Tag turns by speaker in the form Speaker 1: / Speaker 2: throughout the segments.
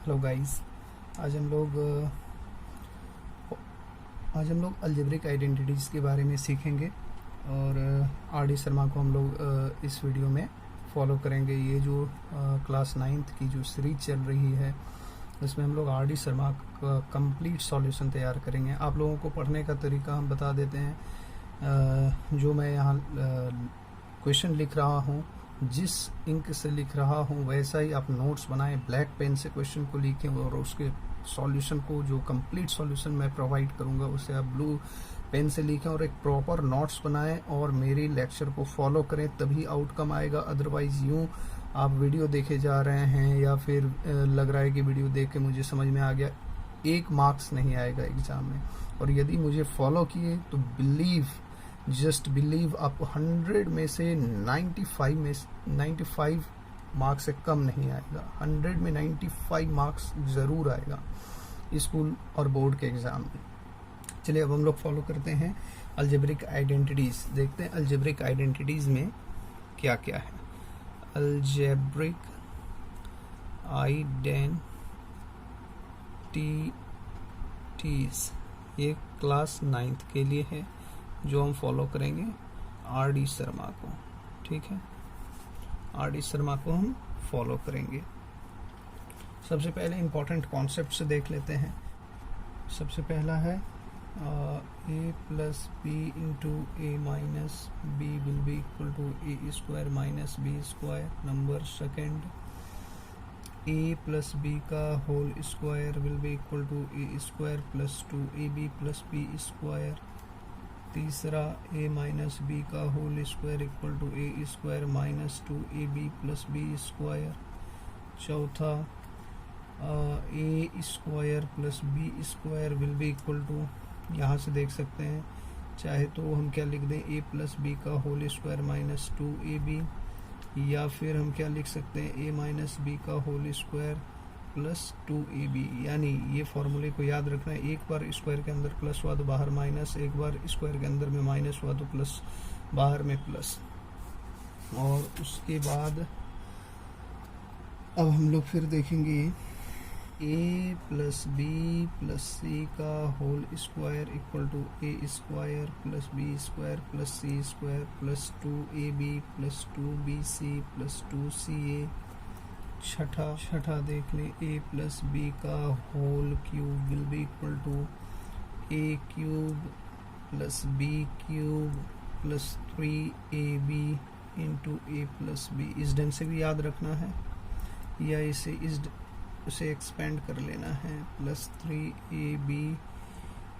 Speaker 1: Hello guys, आज हम लोग अलजेब्रिक आइडेंटिटीज़ के बारे में सीखेंगे और आर डी शर्मा को हम लोग इस वीडियो में फॉलो करेंगे। ये जो क्लास 9th की जो सीरीज चल रही है उसमें हम लोग आर डी शर्मा का कंप्लीट सॉल्यूशन तैयार करेंगे। आप लोगों को पढ़ने का तरीका हम बता देते हैं। जो मैं यहाँ क्वेश्चन लिख रहा हूँ, जिस इंक से लिख रहा हूँ वैसा ही आप नोट्स बनाएं। ब्लैक पेन से क्वेश्चन को लिखें और उसके सॉल्यूशन को, जो कंप्लीट सॉल्यूशन मैं प्रोवाइड करूँगा, उसे आप ब्लू पेन से लिखें और एक प्रॉपर नोट्स बनाएं और मेरी लेक्चर को फॉलो करें, तभी आउटकम आएगा। अदरवाइज़ यूँ आप वीडियो देखे जा रहे हैं या फिर लग रहा है कि वीडियो देख के मुझे समझ में आ गया, 1 मार्क्स नहीं आएगा एग्ज़ाम में। और यदि मुझे फॉलो किए तो जस्ट बिलीव आप 100 में से 95 मार्क्स से कम नहीं आएगा। 100 में 95 मार्क्स ज़रूर आएगा स्कूल और बोर्ड के एग्ज़ाम में। चलिए अब हम लोग फॉलो करते हैं अलजेब्रिक आइडेंटिटीज़। देखते हैं अलजेब्रिक आइडेंटिटीज़ में क्या क्या है। अलजेब्रिक आइडेंटिटीज़ ये क्लास 9th के लिए है, जो हम फॉलो करेंगे आर डी शर्मा को। ठीक है, आर डी शर्मा को हम फॉलो करेंगे। सबसे पहले इम्पोर्टेंट कॉन्सेप्ट से देख लेते हैं। सबसे पहला है a plus B into A minus b will be equal to A square minus B square. Number second, a plus B का whole square will be equal to A square plus 2ab plus B square. तीसरा, a minus B का whole square equal to A square minus 2ab plus B square. चौथा, a square plus B square will be equal to, यहाँ से देख सकते हैं, चाहे तो हम क्या लिख दें, a प्लस बी का होल स्क्वायर माइनस 2ab, या फिर हम क्या लिख सकते हैं, a माइनस बी का होल स्क्वायर प्लस 2ab। यानी ये फॉर्मूले को याद रखना है, एक बार स्क्वायर के अंदर प्लस हुआ तो बाहर माइनस, एक बार स्क्वायर के अंदर में माइनस हुआ तो प्लस, बाहर में प्लस। और उसके बाद अब हम लोग फिर देखेंगे a plus B plus C का whole square equal to A square plus B square plus C square plus 2ab plus 2bc plus 2ca। छठा देख लें, a प्लस बी का whole cube will be equal to a cube plus b cube plus 3ab into a plus B. इस ढंग से भी याद रखना है, या उसे एक्सपेंड कर लेना है, plus 3ab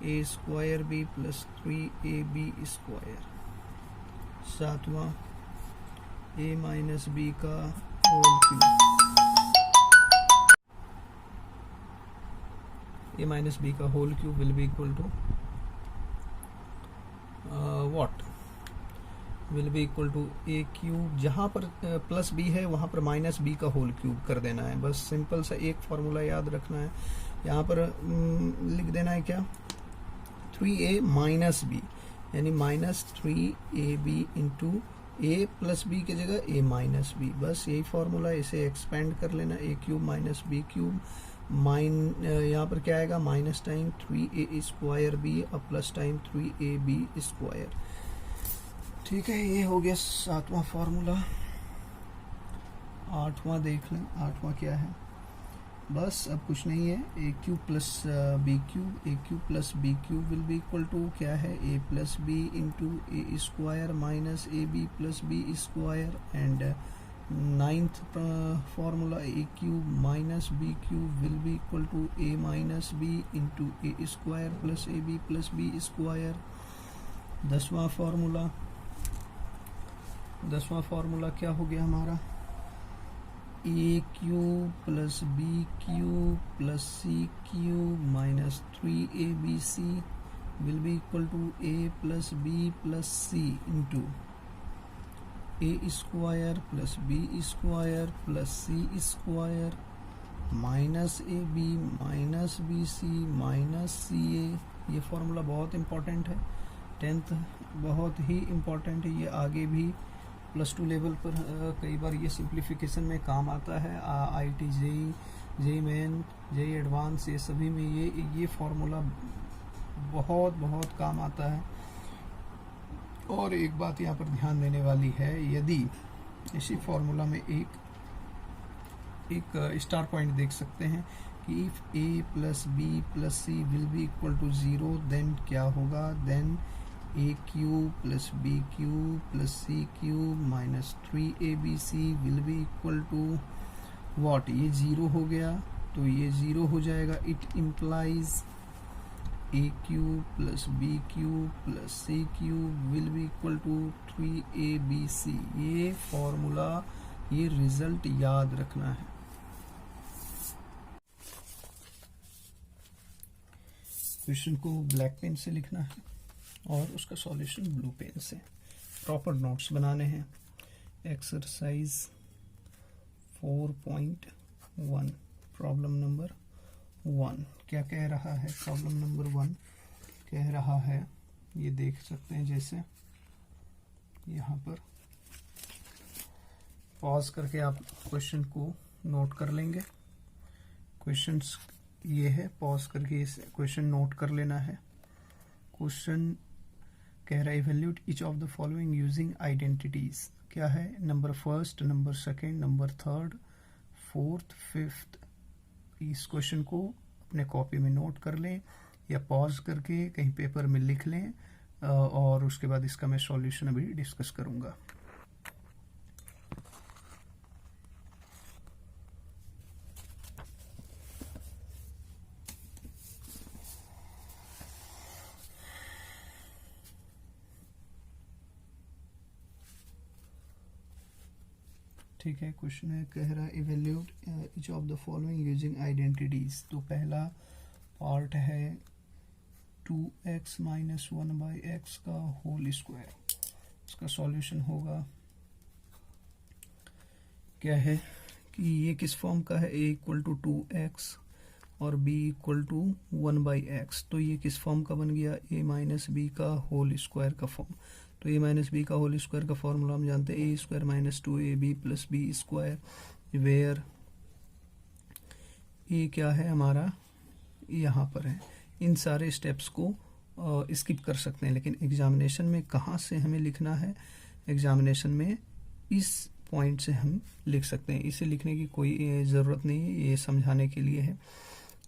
Speaker 1: a square b plus 3ab square. सातवां, a माइनस बी का whole cube, a minus B का whole cube will be equal to what, will be equal to A cube. जहाँ पर प्लस बी है वहाँ पर minus B का whole cube कर देना है। बस सिंपल सा एक फार्मूला याद रखना है। यहाँ पर लिख देना है क्या, 3a माइनस बी, यानी माइनस 3ab इंटू ए प्लस बी की जगह ए माइनस बी। बस यही फार्मूला, इसे एक्सपेंड कर लेना, A cube minus B cube यहाँ पर क्या आएगा, minus time 3a square B और प्लस टाइम 3ab स्क्वायर। ठीक है, ये हो गया 7वां फार्मूला। 8वां देख लें, 8वां क्या है, बस अब कुछ नहीं है, A cube plus B cube, A cube plus B cube will be equal to क्या है, ए plus B into A square minus A B plus B square. And 9th formula, A cube minus B cube will be equal to A minus B into A square plus A B plus B square. 10वां formula क्या हो गया हमारा, A cube plus B cube plus C cube minus 3abc will be equal to A plus B plus C into A square plus B square plus C square minus A B minus B C minus C A. ये formula बहुत important है, 10th बहुत ही important है। ये आगे भी +2 level पर कई बार ये सिंप्लीफिकेशन में काम आता है। IIT JEE JEE main, JEE advance, ये सभी में ये फॉर्मूला बहुत बहुत काम आता है। और एक बात यहाँ पर ध्यान देने वाली है, यदि इसी फॉर्मूला में एक स्टार पॉइंट देख सकते हैं कि if a plus B plus C will be equal to 0, then क्या होगा, then A cube plus B cube plus C cube minus 3abc will be equal to what, ये 0 हो गया तो ये 0 हो जाएगा। It implies A cube plus B cube plus C cube will be equal to 3abc। ये formula, ये result याद रखना है। क्वेश्चन को ब्लैक पेन से लिखना है और उसका सॉल्यूशन ब्लू पेन से। प्रॉपर नोट्स बनाने हैं। एक्सरसाइज 4.1 प्रॉब्लम नंबर 1 क्या कह रहा है? प्रॉब्लम नंबर 1 कह रहा है, ये देख सकते हैं, जैसे यहाँ पर पॉज करके आप क्वेश्चन को नोट कर लेंगे। क्वेश्चंस ये है, पॉज करके इस क्वेश्चन नोट कर लेना है। क्वेश्चन कह रहा है evaluate each of the following using identities. क्या है? Number first, number second, number third, fourth, fifth. इस क्वेश्चन को अपने कॉपी में नोट कर लें या पॉज करके कहीं पेपर में लिख लें, और उसके बाद इसका मैं सॉल्यूशन अभी डिस्कस करूंगा। ठीक है, क्वेश्चन है, कह रहा है evaluate each of the following using identities. तो पहला पार्ट है 2x माइनस 1/x का होल स्क्वायर। इसका सॉल्यूशन होगा, क्या है कि ये किस फॉर्म का है? a इक्वल टू 2x और b इक्वल टू 1/x। तो ये किस फॉर्म का बन गया? a माइनस बी का होल स्क्वायर का फॉर्म। तो a माइनस बी का होल स्क्वायर का फॉर्मूला हम जानते हैं, a square minus 2ab plus B square, where a क्या है हमारा, यहाँ पर है। इन सारे स्टेप्स को स्किप कर सकते हैं, लेकिन एग्जामिनेशन में कहाँ से हमें लिखना है? एग्जामिनेशन में इस पॉइंट से हम लिख सकते हैं। इसे लिखने की कोई ज़रूरत नहीं है, ये समझाने के लिए है।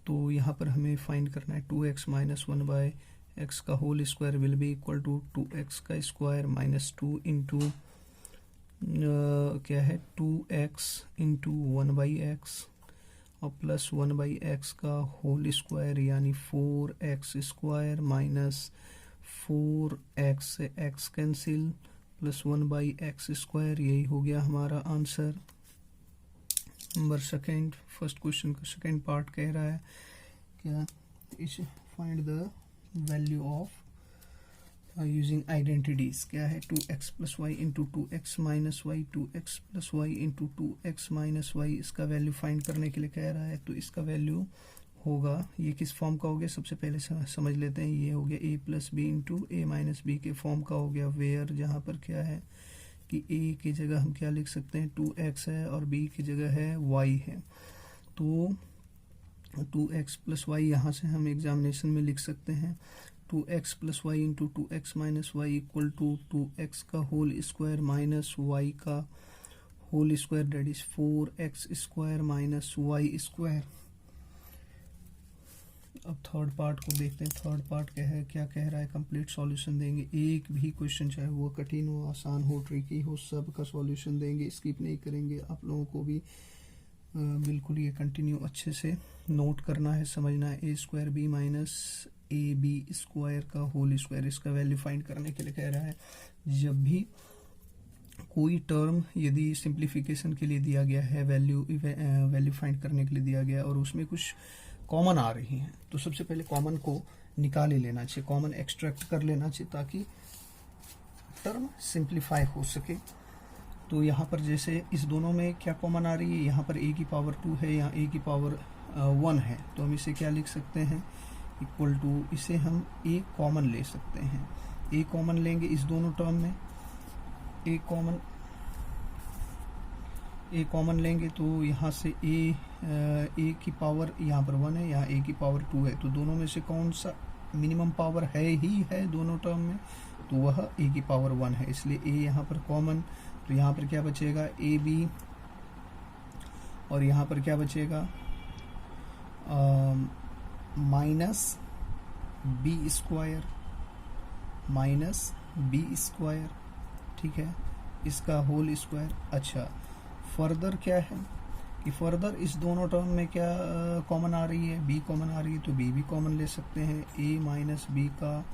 Speaker 1: तो यहाँ पर हमें फाइंड करना है 2x माइनस 1/x का whole square will be equal to 2x का स्क्वायर माइनस 2 इंटू क्या है 2x इंटू 1/x और प्लस 1/x का होल स्क्वायर यानी 4x स्क्वायर माइनस 4x से x cancel plus 1/x square. यही हो गया हमारा answer. Number second, first question का सेकेंड पार्ट कह रहा है क्या, इस find the value of using identities. क्या है? 2x plus Y into 2x minus Y, 2x plus Y into 2x minus Y. इसका वैल्यू फाइंड करने के लिए कह रहा है। तो इसका वैल्यू होगा, ये किस फॉर्म का हो गया सबसे पहले समझ लेते हैं। ये हो गया a plus B into A minus B के फॉर्म का हो गया, वेयर जहाँ पर क्या है कि a की जगह हम क्या लिख सकते हैं 2x है और b की जगह है y है। तो 2x प्लस वाई यहाँ से हम एग्जामिनेशन में लिख सकते हैं 2x plus Y into 2x minus Y equal to 2x का होल स्क्वायर माइनस y का whole square, that is 4x square minus y square. अब थर्ड पार्ट को देखते हैं। थर्ड पार्ट क्या कह रहा है? कंप्लीट सॉल्यूशन देंगे। एक भी क्वेश्चन चाहे वो कठिन हो, आसान हो, ट्रिकी हो, सब का सॉल्यूशन देंगे, स्किप नहीं करेंगे। आप लोगों को भी बिल्कुल ये कंटिन्यू अच्छे से नोट करना है, समझना है। ए स्क्वायर बी माइनस ए बी स्क्वायर का होल स्क्वायर, इसका वैल्यू फाइंड करने के लिए कह रहा है। जब भी कोई टर्म यदि सिंप्लीफिकेशन के लिए दिया गया है, वैल्यू फाइंड करने के लिए दिया गया और उसमें कुछ कॉमन आ रही हैं, तो सबसे पहले कॉमन को निकाल ही लेना चाहिए, कॉमन एक्सट्रैक्ट कर लेना चाहिए ताकि टर्म सिंप्लीफाई हो सके। तो यहाँ पर जैसे इस दोनों में क्या कॉमन आ रही है, यहाँ पर a की पावर 2 है, यहाँ a की पावर 1 है, तो हम इसे क्या लिख सकते हैं इक्वल टू, इसे हम a कॉमन ले सकते हैं। a कॉमन लेंगे इस दोनों टर्म में, a कॉमन ए कॉमन लेंगे तो यहाँ से ए की पावर यहाँ पर 1 है, यहाँ ए की पावर 2 है, तो दोनों में से कौन सा मिनिमम पावर है ही है दोनों टर्म में, तो वह ए की पावर 1 है, इसलिए ए यहाँ पर कॉमन। तो यहाँ पर क्या बचेगा, ए बी, और यहाँ पर क्या बचेगा, minus B square, minus B square, ठीक है, इसका होल स्क्वायर। अच्छा, फर्दर क्या है कि फर्दर इस दोनों टर्म में क्या कॉमन आ रही है, बी कॉमन आ रही है, तो बी भी कॉमन ले सकते हैं, ए माइनस बी का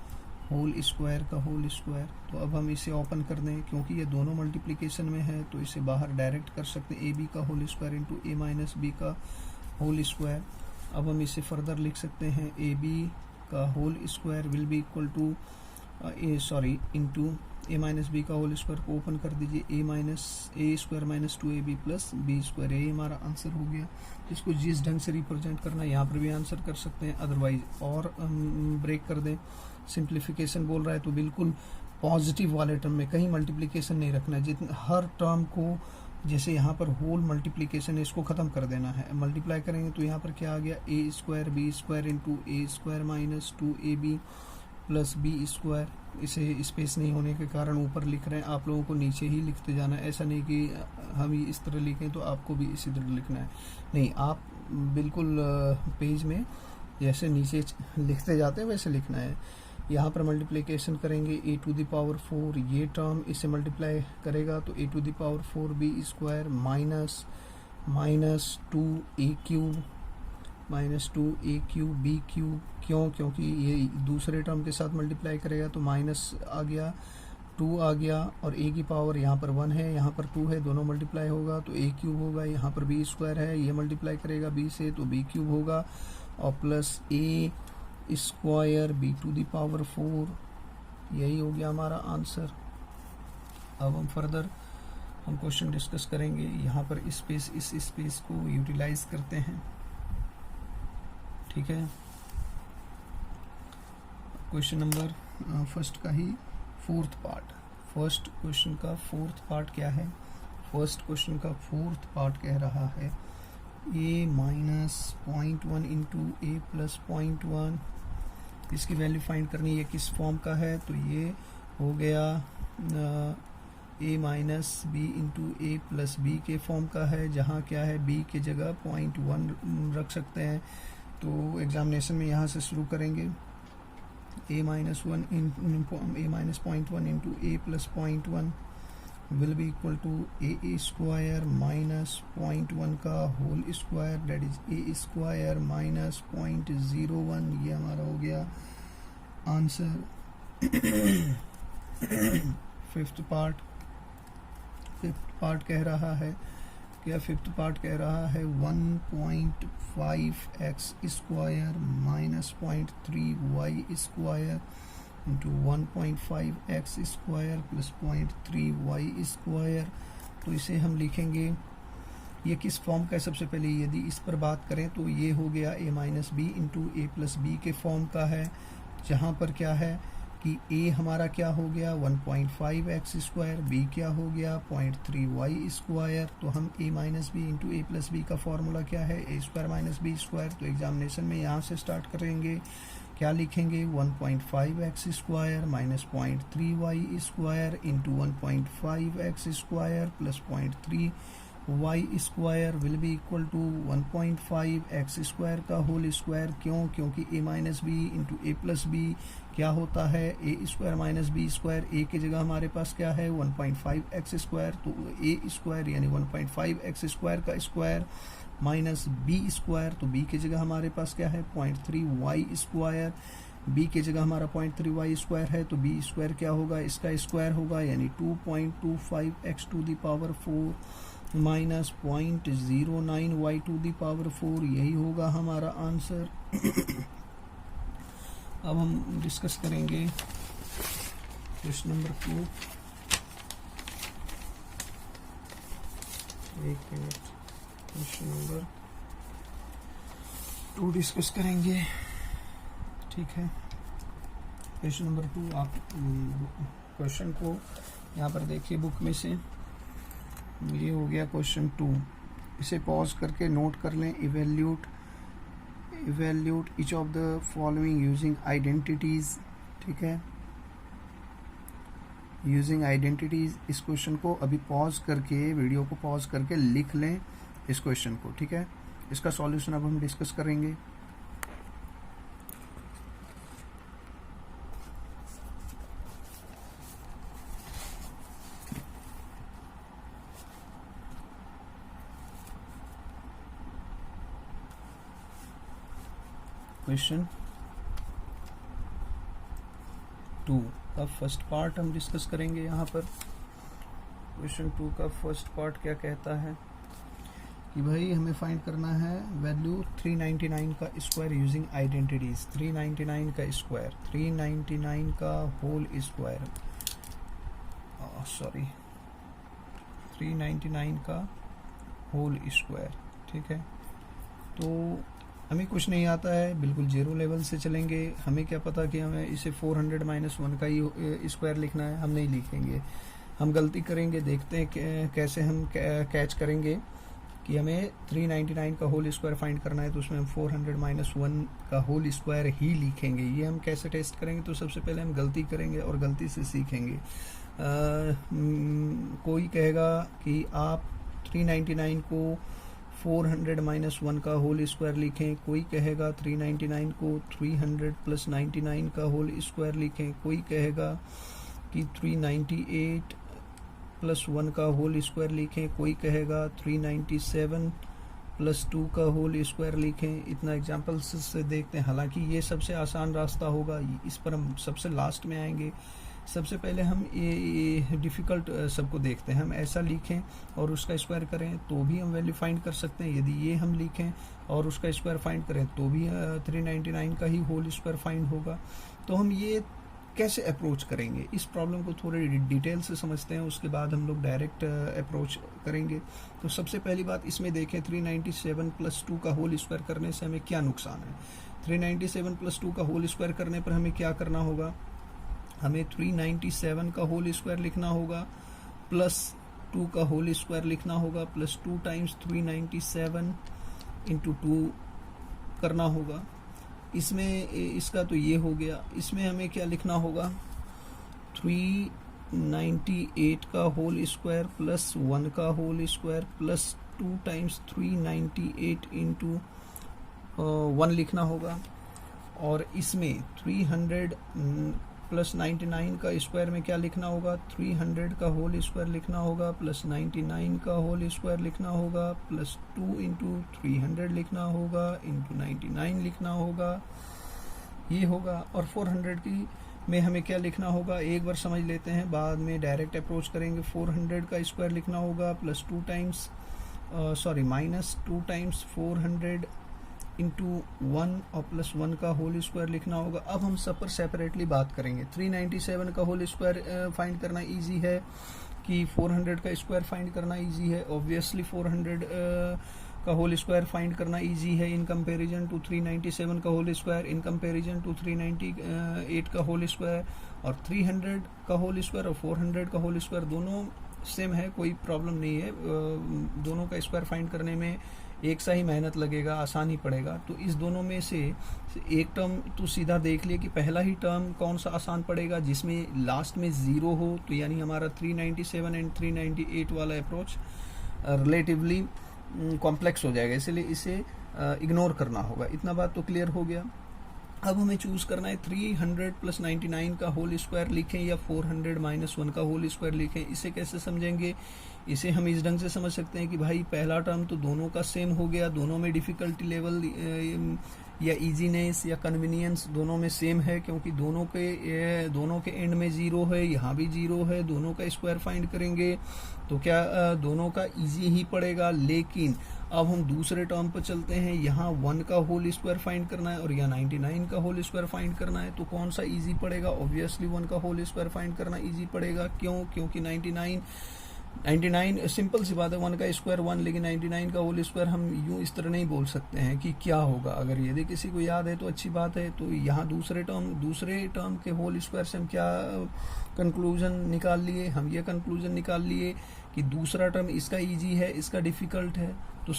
Speaker 1: होल स्क्वायर का होल स्क्वायर। तो अब हम इसे ओपन कर दें, क्योंकि ये दोनों मल्टीप्लिकेशन में है तो इसे बाहर डायरेक्ट कर सकते हैं, ए बी का होल स्क्वायर इंटू ए माइनस बी का होल स्क्वायर। अब हम इसे फर्दर लिख सकते हैं, ए बी का whole square will be equal to into A minus B का होल स्क्वायर को ओपन कर दीजिए, A square minus 2ab plus B square, यही हमारा आंसर हो गया। इसको जिस ढंग से रिप्रेजेंट करना है यहाँ पर भी आंसर कर सकते हैं, अदरवाइज और ब्रेक कर दें। सिंप्लीफिकेशन बोल रहा है तो बिल्कुल पॉजिटिव वाले टर्म में कहीं मल्टीप्लिकेशन नहीं रखना है, जितना हर टर्म को, जैसे यहाँ पर होल मल्टीप्लिकेशन है इसको ख़त्म कर देना है, मल्टीप्लाई करेंगे तो यहाँ पर क्या आ गया, A square B square into A square minus 2ab plus B square. इसे स्पेस नहीं होने के कारण ऊपर लिख रहे हैं, आप लोगों को नीचे ही लिखते जाना है, ऐसा नहीं कि हम ही इस तरह लिखें तो आपको भी इसी तरह लिखना है, नहीं, आप बिल्कुल पेज में जैसे नीचे लिखते जाते हैं वैसे लिखना है। यहाँ पर मल्टीप्लिकेशन करेंगे, ए टू द पावर 4, ये टर्म इसे मल्टीप्लाई करेगा तो A to the power 4 B square minus 2a cube minus 2a cube B cube. क्यों, क्योंकि ये दूसरे टर्म के साथ मल्टीप्लाई करेगा तो माइनस आ गया, 2 आ गया, और a की पावर यहाँ पर 1 है, यहाँ पर 2 है, दोनों मल्टीप्लाई होगा तो a क्यूब होगा, यहाँ पर b स्क्वायर है, ये मल्टीप्लाई करेगा b से तो b क्यूब होगा, और plus a square b to the power 4, यही हो गया हमारा आंसर। अब हम फर्दर क्वेश्चन डिस्कस करेंगे, यहाँ पर इस स्पेस को यूटिलाइज करते हैं, ठीक है। क्वेश्चन नंबर फर्स्ट का ही फोर्थ पार्ट, फर्स्ट क्वेश्चन का फोर्थ पार्ट क्या है, फर्स्ट क्वेश्चन का फोर्थ पार्ट कह रहा है a minus 0.1 into A plus 0.1, इसकी वैल्यू फाइंड करनी है, ये किस फॉर्म का है, तो ये हो गया a minus B into A plus B के फॉर्म का है, जहाँ क्या है b की जगह 0.1 रख सकते हैं। तो एग्जामिनेशन में यहाँ से शुरू करेंगे, a minus 0.1 into A plus 0.1 will be equal to A square minus 0.1 का whole square, that is a square minus 0.01, ये हमारा हो गया आंसर। फिफ्थ पार्ट कह रहा है क्या, फिफ्थ पार्ट कह रहा है 1.5x square minus 0.3y square into 1.5x square plus 0.3y square. तो इसे हम लिखेंगे, ये किस फॉर्म का है, सबसे पहले यदि इस पर बात करें तो ये हो गया a minus B into A plus B के फॉर्म का है, जहाँ पर क्या है कि a हमारा क्या हो गया 1.5x स्क्वायर, b क्या हो गया 0.3y स्क्वायर। तो हम a minus B into A plus B का फॉर्मूला क्या है, a square minus B square. तो एग्जामिनेशन में यहाँ से स्टार्ट करेंगे, क्या लिखेंगे 1.5x square minus 0.3y square into 1.5x square plus 0.3y square will be equal to 1.5x square का होल स्क्वायर। क्यों, क्योंकि a minus B into A plus b क्या होता है ए square minus B square, a की जगह हमारे पास क्या है 1.5x स्क्वायर, तो ए स्क्वायर यानी 1.5x स्क्वायर का स्क्वायर माइनस बी स्क्वायर, तो बी की जगह हमारे पास क्या है 0.3y स्क्वायर, बी की जगह हमारा 0.3y स्क्वायर है, तो बी स्क्वायर क्या होगा, इसका स्क्वायर होगा, यानी 2.25x to the power 4 minus 0.09y to the power 4, यही होगा हमारा आंसर। अब हम डिस्कस करेंगे क्वेश्चन नंबर 2, एक मिनट, क्वेश्चन नंबर 2 डिस्कस करेंगे, ठीक है। क्वेश्चन नंबर 2, आप क्वेश्चन को यहाँ पर देखिए बुक में से, ये हो गया क्वेश्चन 2। इसे पॉज करके नोट कर लें। Evaluate each of the following using identities. ठीक है, यूजिंग आइडेंटिटीज। इस क्वेश्चन को अभी पॉज करके, वीडियो को पॉज करके लिख लें इस क्वेश्चन को। ठीक है, इसका सॉल्यूशन अब हम डिस्कस करेंगे। क्वेश्चन 2 का फर्स्ट पार्ट हम डिस्कस करेंगे यहाँ पर। क्वेश्चन 2 का फर्स्ट पार्ट क्या कहता है कि भाई हमें फाइंड करना है वैल्यू 399 का स्क्वायर यूजिंग आइडेंटिटीज। 399 का स्क्वायर, 399 का होल स्क्वायर, सॉरी 399 का होल स्क्वायर। ठीक है, तो हमें कुछ नहीं आता है, बिल्कुल जीरो लेवल से चलेंगे। हमें क्या पता कि हमें इसे 400 - 1 का ही स्क्वायर लिखना है, हम नहीं लिखेंगे। हम गलती करेंगे, देखते हैं कैसे हम कैच करेंगे कि हमें 399 का होल स्क्वायर फाइंड करना है, तो उसमें हम 400 - 1 का होल स्क्वायर ही लिखेंगे। ये हम कैसे टेस्ट करेंगे? तो सबसे पहले हम गलती करेंगे और गलती से सीखेंगे। कोई कहेगा कि आप 399 को 400 - 1 का होल स्क्वायर लिखें। कोई कहेगा 399 को 300 + 99 का होल स्क्वायर लिखें। कोई कहेगा कि 398 + 1 का होल स्क्वायर लिखें। कोई कहेगा 397 + 2 का होल स्क्वायर लिखें। इतना एग्जाम्पल्स से देखते हैं। हालांकि ये सबसे आसान रास्ता होगा, इस पर हम सबसे लास्ट में आएंगे। सबसे पहले हम ये डिफ़िकल्ट सबको देखते हैं। हम ऐसा लिखें और उसका स्क्वायर करें तो भी हम वैल्यू फाइंड कर सकते हैं। यदि ये हम लिखें और उसका स्क्वायर फाइंड करें तो भी 399 का ही होल स्क्वायर फाइंड होगा। तो हम ये कैसे अप्रोच करेंगे, इस प्रॉब्लम को थोड़े डिटेल से समझते हैं, उसके बाद हम लोग डायरेक्ट अप्रोच करेंगे। तो सबसे पहली बात इसमें देखें, 397 + 2 का होल स्क्वायर करने से हमें क्या नुकसान है। 397 + 2 का होल स्क्वायर करने पर हमें क्या करना होगा? हमें 397 का होल स्क्वायर लिखना होगा प्लस 2 का होल स्क्वायर लिखना होगा प्लस 2 × 397 × 2 करना होगा। इसमें इसका तो ये हो गया। इसमें हमें क्या लिखना होगा? 398 का होल स्क्वायर प्लस 1 का होल स्क्वायर प्लस 2 × 398 × 1 लिखना होगा। और इसमें 300 + 99 का स्क्वायर में क्या लिखना होगा? 300 का होल स्क्वायर लिखना होगा प्लस 99 का होल स्क्वायर लिखना होगा प्लस 2 × 300 लिखना होगा × 99 लिखना होगा, ये होगा। और 400 की में हमें क्या लिखना होगा? एक बार समझ लेते हैं, बाद में डायरेक्ट अप्रोच करेंगे। 400 का स्क्वायर लिखना होगा प्लस -2 × 400 × 1 और प्लस 1 का होल स्क्वायर लिखना होगा। अब हम सब पर सेपरेटली बात करेंगे। 397 का होल स्क्वायर फाइंड करना इजी है कि 400 का स्क्वायर फाइंड करना इजी है? ऑब्वियसली 400 का होल स्क्वायर फाइंड करना इजी है इन कंपैरिजन टू 397 का whole square, in comparison to 398 का होल स्क्वायर। और 300 का होल स्क्वायर और 400 का होल स्क्वायर दोनों सेम है, कोई प्रॉब्लम नहीं है। दोनों का स्क्वायर फाइंड करने में एक सा ही मेहनत लगेगा, आसान ही पड़ेगा। तो इस दोनों में से एक टर्म तो सीधा देख लिए कि पहला ही टर्म कौन सा आसान पड़ेगा, जिसमें लास्ट में 0 हो। तो यानी हमारा 397 एंड 398 वाला अप्रोच रिलेटिवली कॉम्प्लेक्स हो जाएगा, इसलिए इसे इग्नोर करना होगा। इतना बात तो क्लियर हो गया। अब हमें चूज करना है 300 + 99 का होल स्क्वायर लिखें या 400 - 1 का होल स्क्वायर लिखें। इसे कैसे समझेंगे? इसे हम इस ढंग से समझ सकते हैं कि भाई पहला टर्म तो दोनों का सेम हो गया, दोनों में डिफिकल्टी लेवल या इजीनेस या कन्वीनियंस दोनों में सेम है, क्योंकि दोनों के एंड में 0 है, यहाँ भी 0 है। दोनों का स्क्वायर फाइंड करेंगे तो क्या दोनों का इजी ही पड़ेगा। लेकिन अब हम दूसरे टर्म पर चलते हैं, यहाँ 1 का होल स्क्वायर फाइंड करना है और यहाँ 99 का होल स्क्वायर फाइंड करना है। तो कौन सा इजी पड़ेगा? ऑब्वियसली 1 का होल स्क्वायर फाइंड करना इजी पड़ेगा। क्यों? क्योंकि 99 99 सिंपल सी बात है, 1 का स्क्वायर 1, लेकिन 99 का होल स्क्वायर हम यूँ इस तरह नहीं बोल सकते हैं कि क्या होगा। अगर यदि किसी को याद है तो अच्छी बात है। तो यहाँ दूसरे टर्म के होल स्क्वायर से हम क्या कंक्लूजन निकाल लिए, हम ये कंक्लूजन निकाल लिए कि दूसरा टर्म इसका इजी है, इसका डिफ़िकल्ट है। तो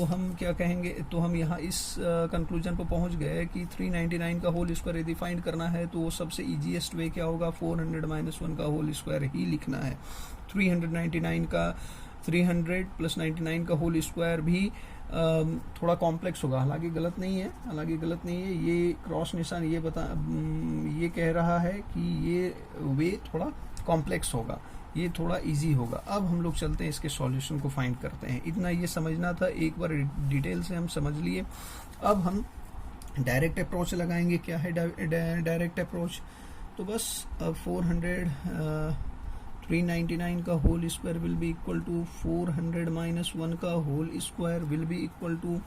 Speaker 1: हम क्या कहेंगे, तो हम यहाँ इस कंक्लूजन पर पहुँच गए कि 399 का होल स्क्वायर यदि फाइंड करना है तो वो सबसे ईजीएस्ट वे क्या होगा, 400 - 1 का होल स्क्वायर ही लिखना है। 399 का 300 + 99 का होल स्क्वायर भी थोड़ा कॉम्प्लेक्स होगा, हालांकि गलत नहीं है। ये क्रॉस निशान ये कह रहा है कि ये वे थोड़ा कॉम्प्लेक्स होगा, ये थोड़ा इजी होगा। अब हम लोग चलते हैं इसके सॉल्यूशन को फाइंड करते हैं। इतना ये समझना था, एक बार डिटेल से हम समझ लिए। अब हम डायरेक्ट अप्रोच लगाएंगे। क्या है डायरेक्ट अप्रोच? तो बस 399 का whole square will be equal to 400 - 1 का whole square will be equal to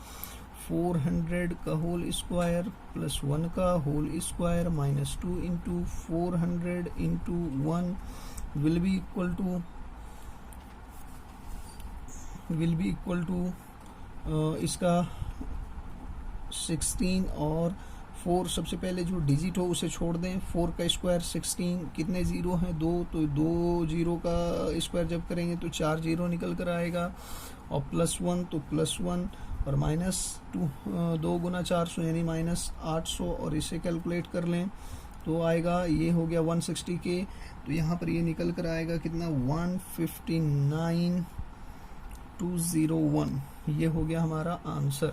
Speaker 1: 400 का होल स्क्वायर प्लस 1 का whole square minus 2 into 400 into 1 will be equal to इसका 16 और 4। सबसे पहले जो डिजिट हो उसे छोड़ दें। 4 का स्क्वायर 16, कितने ज़ीरो हैं? 2, तो 2 ज़ीरो का स्क्वायर जब करेंगे तो 4 ज़ीरो निकल कर आएगा, और प्लस 1 तो प्लस 1 और माइनस 2, 2 गुना 400 यानी -800, और इसे कैलकुलेट कर लें तो आएगा, ये हो गया 160 के। तो यहाँ पर ये निकल कर आएगा कितना, 159,201। ये हो गया हमारा आंसर।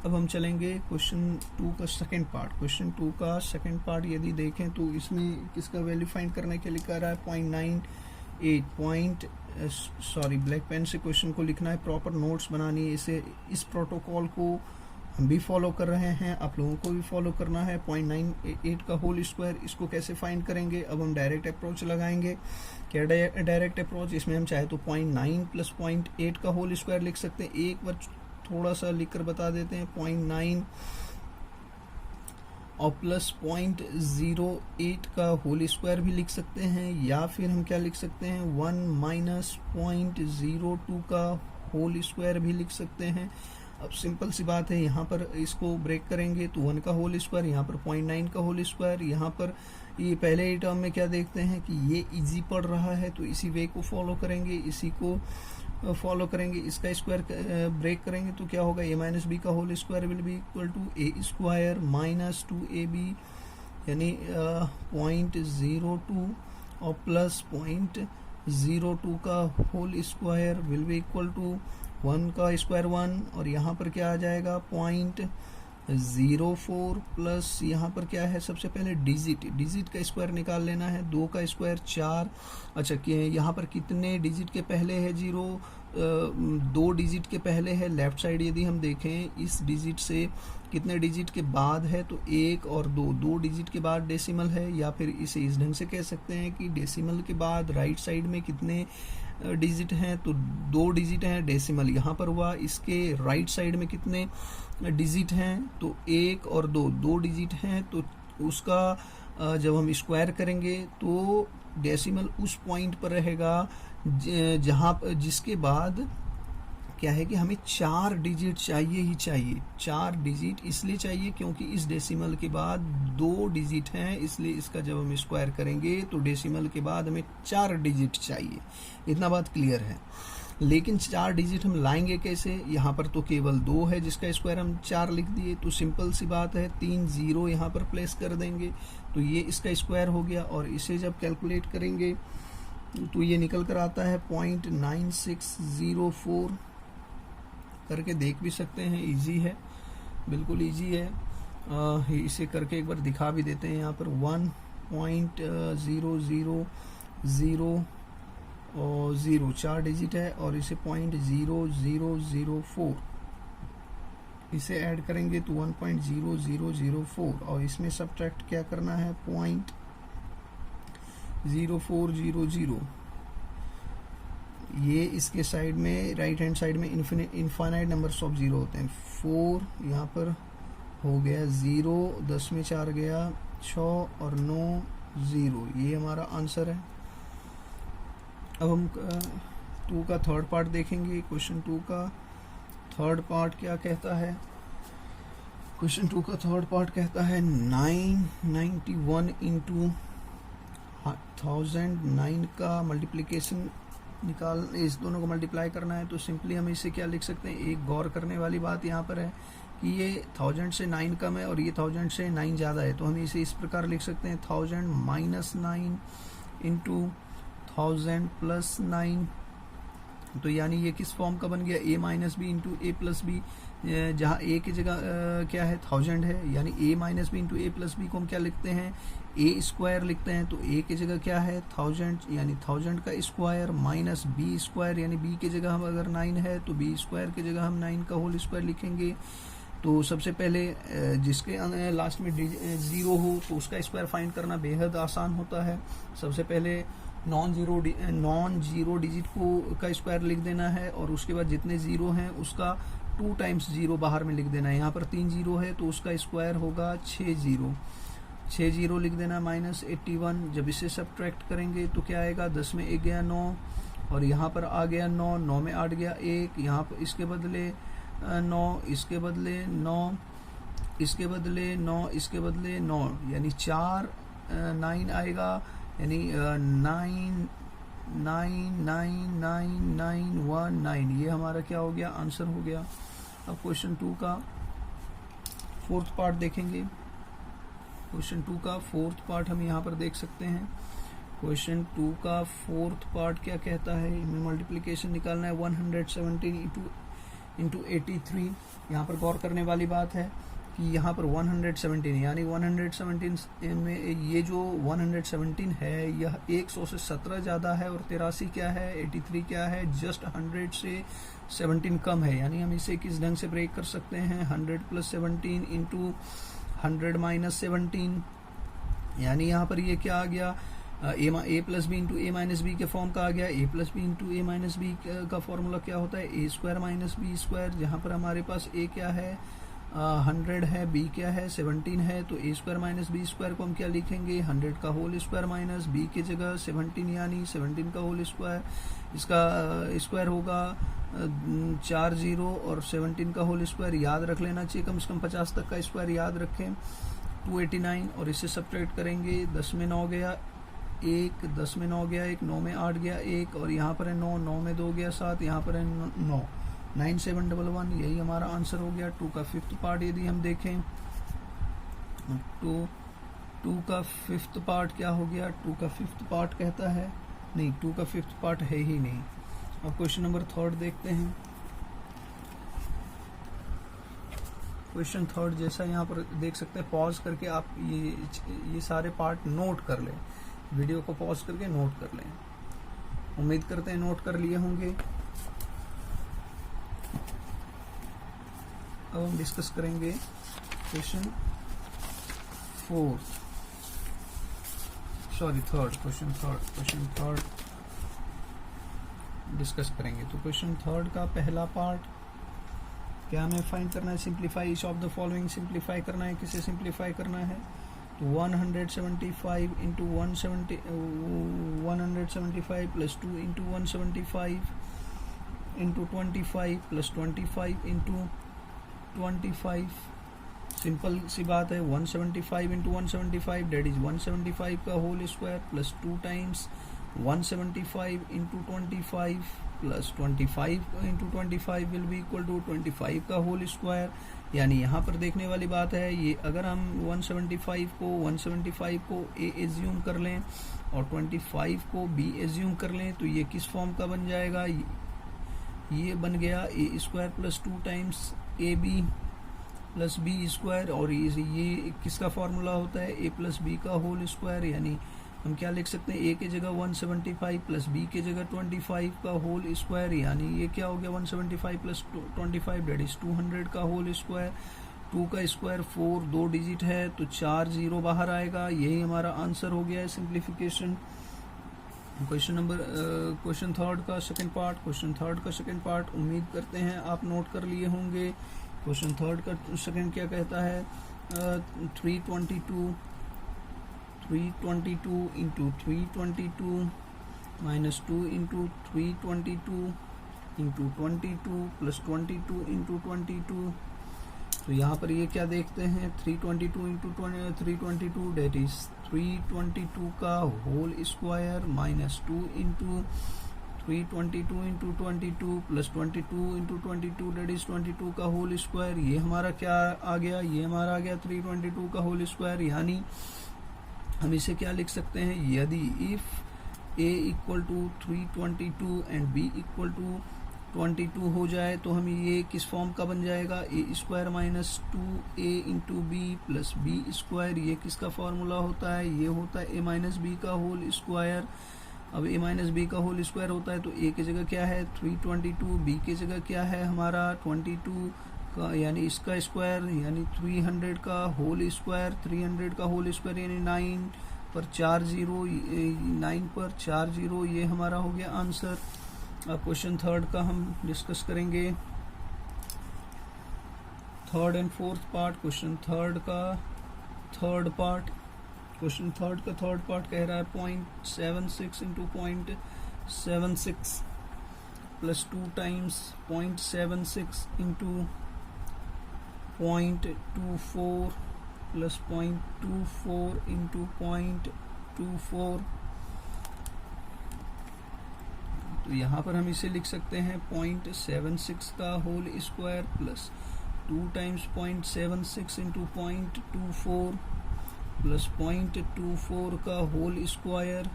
Speaker 1: अब हम चलेंगे क्वेश्चन 2 का सेकंड पार्ट। क्वेश्चन 2 का सेकंड पार्ट यदि देखें तो इसमें किसका वैल्यू फाइंड करने के लिए कह रहा है, 0.98 ब्लैक पेन से क्वेश्चन को लिखना है, प्रॉपर नोट्स बनानी है। इस प्रोटोकॉल को हम भी फॉलो कर रहे हैं, आप लोगों को भी फॉलो करना है। 0.98 का होल स्क्वायर, इसको कैसे फाइंड करेंगे? अब हम डायरेक्ट अप्रोच लगाएंगे। क्या डायरेक्ट अप्रोच? इसमें हम चाहे तो 0.9 + 0.8 का होल स्क्वायर लिख सकते हैं। एक बार थोड़ा सा लिखकर बता देते हैं, 0.9 और प्लस 0.08 का होल स्क्वायर भी लिख सकते हैं, या फिर हम क्या लिख सकते हैं, 1 - 0.02 का होल स्क्वायर भी लिख सकते हैं। अब सिंपल सी बात है, यहाँ पर इसको ब्रेक करेंगे तो 1 का होल स्क्वायर, यहाँ पर 0.9 का होल स्क्वायर। यहाँ पर ये पहले ही टर्म में क्या देखते हैं कि ये इजी पड़ रहा है, तो इसी वे को फॉलो करेंगे, इसका स्क्वायर ब्रेक करेंगे तो क्या होगा, a - b का whole square will be equal to a square minus 2ab यानी 0.02 और प्लस 0.02 का whole square will be equal to 1 का स्क्वायर 1, और यहाँ पर क्या आ जाएगा 0.04 प्लस यहाँ पर क्या है, सबसे पहले डिजिट का स्क्वायर निकाल लेना है। 2 का स्क्वायर 4। अच्छा, यहाँ पर कितने डिजिट के पहले है 0? 2 डिजिट के पहले है। लेफ्ट साइड यदि हम देखें इस डिजिट से कितने डिजिट के बाद है, तो 1 और 2 डिजिट के बाद डेसिमल है, या फिर इसे इस ढंग से कह सकते हैं कि डेसिमल के बाद राइट साइड में कितने डिजिट हैं, तो 2 डिजिट हैं। डेसिमल यहाँ पर हुआ, इसके राइट साइड में कितने डिजिट हैं, तो 1 और 2 डिजिट हैं। तो उसका जब हम स्क्वायर करेंगे तो डेसिमल उस पॉइंट पर रहेगा जिसके बाद क्या है कि हमें 4 डिजिट चाहिए ही चाहिए। 4 डिजिट इसलिए चाहिए क्योंकि इस डेसिमल के बाद 2 डिजिट हैं, इसलिए इसका जब हम स्क्वायर करेंगे तो डेसिमल के बाद हमें 4 डिजिट चाहिए। इतना बात क्लियर है। लेकिन 4 डिजिट हम लाएंगे कैसे? यहाँ पर तो केवल 2 है जिसका स्क्वायर हम 4 लिख दिए, तो सिंपल सी बात है, 3 0 यहाँ पर प्लेस कर देंगे तो ये इसका स्क्वायर हो गया। और इसे जब कैलकुलेट करेंगे तो ये निकल कर आता है 0.9604। करके देख भी सकते हैं, इजी है, बिल्कुल इजी है। इसे करके एक बार दिखा भी देते हैं। यहाँ पर 1.0000 4 डिजिट है, और इसे 0.0004 इसे ऐड करेंगे तो 1.0004, और इसमें सब्ट्रैक्ट क्या करना है, 0.0400। ये इसके साइड में राइट हैंड साइड में इनफाइनाइट नंबर्स ऑफ 0 होते हैं। 4 यहाँ पर हो गया 0, 10 में 4 गया 6 और 9 0। ये हमारा आंसर है। अब हम 2 का थर्ड पार्ट देखेंगे। क्वेश्चन 2 का थर्ड पार्ट क्या कहता है? क्वेश्चन 2 का थर्ड पार्ट कहता है 991 इंटू 1000, 9 का मल्टीप्लिकेशन निकाल, इस दोनों को मल्टीप्लाई करना है। तो सिंपली हम इसे क्या लिख सकते हैं? एक गौर करने वाली बात यहाँ पर है कि ये 1000 से 9 कम है और ये 1000 से 9 ज़्यादा है, तो हम इसे इस प्रकार लिख सकते हैं 1000 माइनस 9 इंटू 1000 प्लस 9। तो यानी ये किस फॉर्म का बन गया? a minus B into A plus b, जहाँ a की जगह क्या है? 1000 है, यानी a minus B into A plus b को हम क्या लिखते हैं? a स्क्वायर लिखते हैं। तो a की जगह क्या है? 1000, यानी 1000 का स्क्वायर माइनस b स्क्वायर, यानी b की जगह हम अगर 9 है तो b स्क्वायर की जगह हम 9 का होल स्क्वायर लिखेंगे। तो सबसे पहले जिसके लास्ट में 0 हो तो उसका स्क्वायर फाइंड करना बेहद आसान होता है। सबसे पहले नॉन जीरो डिजिट को का स्क्वायर लिख देना है और उसके बाद जितने जीरो हैं उसका 2 टाइम्स 0 बाहर में लिख देना है। यहाँ पर 3 जीरो है तो उसका स्क्वायर होगा 6 जीरो लिख देना माइनस 81। जब इसे सब्ट्रैक्ट करेंगे तो क्या आएगा? 10 में 1 गया 9 और यहाँ पर आ गया 9, 9 में 8 गया 1, यहाँ पर इसके बदले 9, इसके बदले 9, इसके बदले 9, इसके बदले 9, यानी 4 9 आएगा, यानी 9999919, ये हमारा क्या हो गया? आंसर हो गया। अब क्वेश्चन 2 का फोर्थ पार्ट देखेंगे। क्वेश्चन 2 का फोर्थ पार्ट हम यहाँ पर देख सकते हैं। क्वेश्चन 2 का फोर्थ पार्ट क्या कहता है? हमें मल्टीप्लिकेशन निकालना है 117 इंटू 83। यहाँ पर गौर करने वाली बात है कि यहाँ पर 117, यानी 117 में ये जो 117 है यह 100 से 17 ज़्यादा है और 83 क्या है? 83 क्या है? जस्ट 100 से 17 कम है। यानी हम इसे किस ढंग से ब्रेक कर सकते हैं? 100 प्लस 17 इंटू 100 माइनस 17, यानी यहाँ पर ये क्या आ गया? ए प्लस बी इंटू ए माइनस बी के फॉर्म का आ गया। ए प्लस बी इंटू ए माइनस बी का फॉर्मूला क्या होता है? ए स्क्वायर माइनस बी स्क्वायर। जहाँ पर हमारे पास ए क्या है? 100 है, बी क्या है? 17 है, तो ए स्क्वायर माइनस बी स्क्वायर को हम क्या लिखेंगे? 100 का होल स्क्वायर माइनस बी की जगह 17, यानी 17 का होल स्क्वायर। इसका स्क्वायर होगा 4 0 और 17 का होल स्क्वायर याद रख लेना चाहिए, कम से कम 50 तक का स्क्वायर याद रखें। 289 और इसे सब्ट्रैक्ट करेंगे। 10 में 9 गया 1, 10 में 9 गया 1, 9 में 8 गया 1 और यहाँ पर है 9, 9 में 2 गया 7, यहाँ पर है 9, 9711, यही हमारा आंसर हो गया। 2 का फिफ्थ पार्ट यदि हम देखें तो 2 का फिफ्थ पार्ट क्या हो गया? 2 का फिफ्थ पार्ट कहता है, नहीं 2 का फिफ्थ पार्ट है ही नहीं। अब क्वेश्चन नंबर 3 देखते हैं। क्वेश्चन 3 जैसा यहाँ पर देख सकते हैं, पॉज करके आप ये सारे पार्ट नोट कर लें, वीडियो को पॉज करके नोट कर लें। उम्मीद करते हैं नोट कर लिए होंगे। अब हम डिस्कस करेंगे क्वेश्चन क्वेश्चन थर्ड डिस्कस करेंगे। तो क्वेश्चन 3 का पहला पार्ट क्या हमें फाइंड करना है? Simplify each of the following, simplify करना है। किसे सिंप्लीफाई करना है? तो 175 into 175 plus 2 into 175 into 25 plus 25 into 25। Simple सी बात है। 175 इंटू 175 डेट इज 175 का whole square plus 2 times 175 into 25 plus 25 into 25 will be equal to 25 का होल स्क्वायर। यानी यहाँ पर देखने वाली बात है, ये अगर हम 175 को ए एज्यूम कर लें और 25 को बी एज्यूम कर लें तो ये किस फॉर्म का बन जाएगा? ये बन गया A square plus 2 times A B plus B square, और ये किसका फॉर्मूला होता है? ए प्लस बी का होल स्क्वायर। यानी हम क्या लिख सकते हैं? ए की जगह 175 प्लस बी की जगह 25 का होल स्क्वायर। यानी ये क्या हो गया? 175 प्लस 25 डेट इज 200 का होल स्क्वायर। 2 का स्क्वायर 4, 2 डिजिट है तो 4 0 बाहर आएगा। यही हमारा आंसर हो गया है सिंप्लीफिकेशन। क्वेश्चन 3 का सेकंड पार्ट उम्मीद करते हैं आप नोट कर लिए होंगे। क्वेश्चन 3 का सेकंड क्या कहता है? 322 into 322 minus 2 into 322 into 22 plus 22 into 22। तो यहाँ पर ये क्या देखते हैं, 322 इंटू 322 डेट इज 322 का whole square minus 2 into 322 into 22 plus 22 into 22 that is 22 का होल स्क्वायर। ये हमारा क्या आ गया, ये हमारा आ गया 322 का होल स्क्वायर। यानी हम इसे क्या लिख सकते हैं, यदि if a equal to 322 and b equal to 22 हो जाए तो हम ये किस फॉर्म का बन जाएगा, A square minus 2a into B plus B square. ये किसका फॉर्मूला होता है, ये होता है a माइनस बी का होल स्क्वायर। अब a माइनस बी का होल स्क्वायर होता है तो a की जगह क्या है 322, b की जगह क्या है हमारा 22 का, यानी इसका स्क्वायर यानी 300 का होल स्क्वायर। 300 का होल स्क्वायर यानी 9 पर 4 0, 9 पर 4 0, ये हमारा हो गया आंसर। अब क्वेश्चन थर्ड का हम डिस्कस करेंगे, third and fourth part. Question third का थर्ड पार्ट, क्वेश्चन थर्ड का थर्ड पार्ट कह रहा है 0.76 into 0.76 plus 2 times 0.76 into 0.24 plus 0.24 into 0.24। तो यहाँ पर हम इसे लिख सकते हैं 0.76 का whole square plus 2 times 0.76 into 0.24 plus 0.24 का होल स्क्वायर।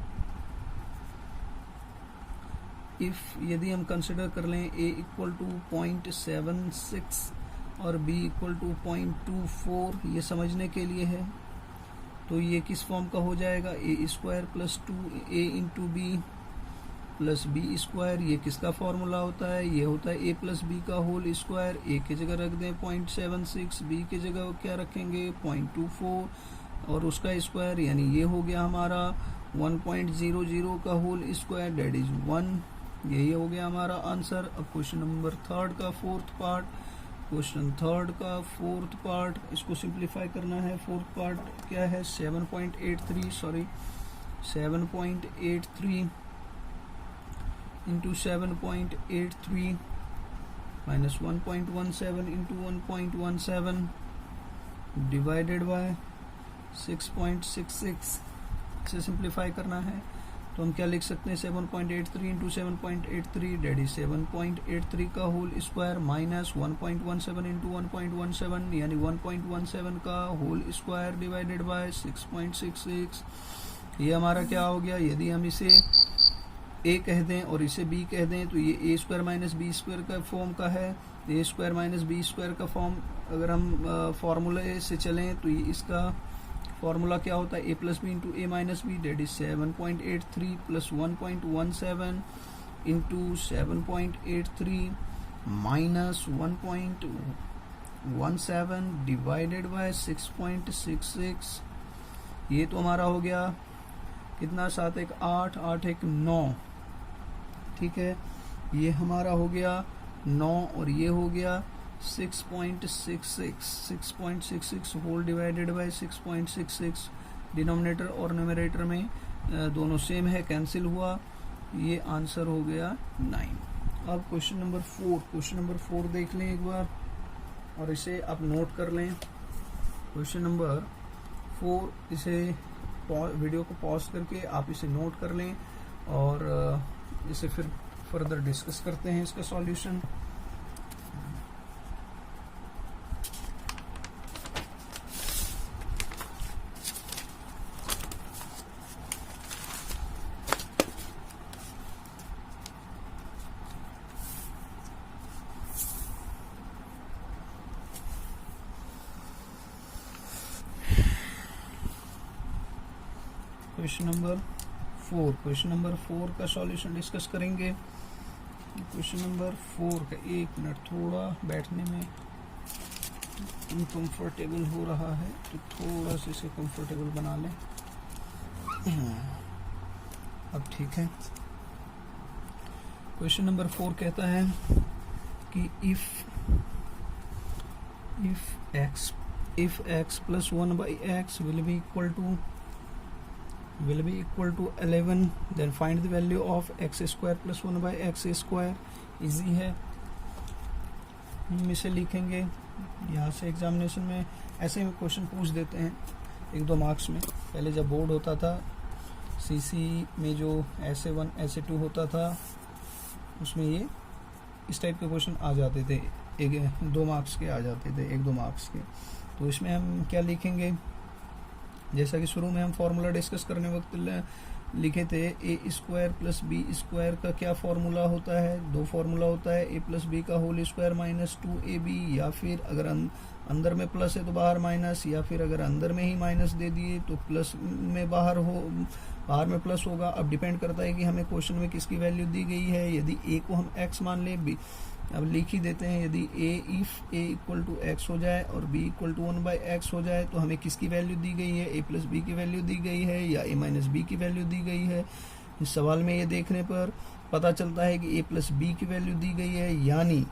Speaker 1: इफ यदि हम कंसिडर कर लें a इक्वल टू 0.76 और b इक्वल टू 0.24, ये समझने के लिए है, तो ये किस फॉर्म का हो जाएगा, a square plus 2a into B plus B square. ये किसका फॉर्मूला होता है, ये होता है a प्लस बी का होल स्क्वायर। a की जगह रख दें 0.76, b की जगह क्या रखेंगे 0.24 और उसका स्क्वायर, यानी ये हो गया हमारा 1.00 का होल स्क्वायर डेट इज 1। यही हो गया हमारा आंसर। अब क्वेश्चन नंबर थर्ड का फोर्थ पार्ट, क्वेश्चन थर्ड का फोर्थ पार्ट, इसको सिंप्लीफाई करना है। फोर्थ पार्ट क्या है 7.83 into 7.83 minus 1.17 into 1.17 divided by 6.66 से सिंप्लीफाई करना है। तो हम क्या लिख सकते हैं 7.83 इंटू 7.83 डेट इज 7.83 का होल स्क्वायर माइनस 1.17 इंटू 1.17 यानी 1.17 का होल स्क्वायर डिवाइडेड बाय 6.66। ये हमारा क्या हो गया, यदि हम इसे a कह दें और इसे b कह दें तो ये a square minus B square का फॉर्म का है। a square minus B square का फॉर्म अगर हम फॉर्मूले से चलें तो ये इसका फॉर्मूला क्या होता है a plus B into a minus b that is 7.83 plus 1.17 into 7.83 minus 1.17 divided by 6.66। ये तो हमारा हो गया कितना, 7 1 8 8 1 9, ठीक है। ये हमारा हो गया 9 और ये हो गया 6.66 होल डिवाइडेड बाय 6.66। डिनोमिनेटर और न्यूमरेटर में दोनों सेम है, कैंसिल हुआ, ये आंसर हो गया 9। अब क्वेश्चन नंबर 4, क्वेश्चन नंबर 4 देख लें एक बार और इसे आप नोट कर लें। क्वेश्चन नंबर 4, इसे वीडियो को पॉज करके आप इसे नोट कर लें और इसे फिर फर्दर डिस्कस करते हैं इसका सॉल्यूशन। क्वेश्चन नंबर 4 का सॉल्यूशन डिस्कस करेंगे। क्वेश्चन नंबर 4 का, एक मिनट, थोड़ा बैठने में अनकंफर्टेबल हो रहा है तो थोड़ा सा इसे कंफर्टेबल बना लें। अब ठीक है। क्वेश्चन नंबर 4 कहता है कि if x plus 1 by x will be equal to will be equal to 11. Then find the value of x square plus 1 by x square. Easy है, हम इसे लिखेंगे यहाँ से। एग्जामिनेशन में ऐसे में क्वेश्चन पूछ देते हैं 1-2 मार्क्स में। पहले जब बोर्ड होता था सीसी में जो SA1 SA2 होता था उसमें ये इस टाइप के क्वेश्चन आ जाते थे, 1-2 मार्क्स के आ जाते थे, 1-2 मार्क्स के। तो इसमें हम क्या लिखेंगे, जैसा कि शुरू में हम फॉर्मूला डिस्कस करने वक्त लिखे थे, ए स्क्वायर प्लस बी स्क्वायर का क्या फॉर्मूला होता है, 2 फॉर्मूला होता है, ए प्लस बी का होल स्क्वायर माइनस 2ab, या फिर अगर अंदर में प्लस है तो बाहर माइनस, या फिर अगर अंदर में ही माइनस दे दिए तो प्लस में बाहर में प्लस होगा। अब डिपेंड करता है कि हमें क्वेश्चन में किसकी वैल्यू दी गई है। यदि ए को हम x मान लें, बी अब लिख ही देते हैं, यदि if a equal to x हो जाए और b equal to 1 by x हो जाए तो हमें किसकी वैल्यू दी गई है, ए प्लस बी की वैल्यू दी गई है या ए माइनस बी की वैल्यू दी गई है। इस सवाल में ये देखने पर पता चलता है कि ए प्लस बी की वैल्यू दी गई है, यानी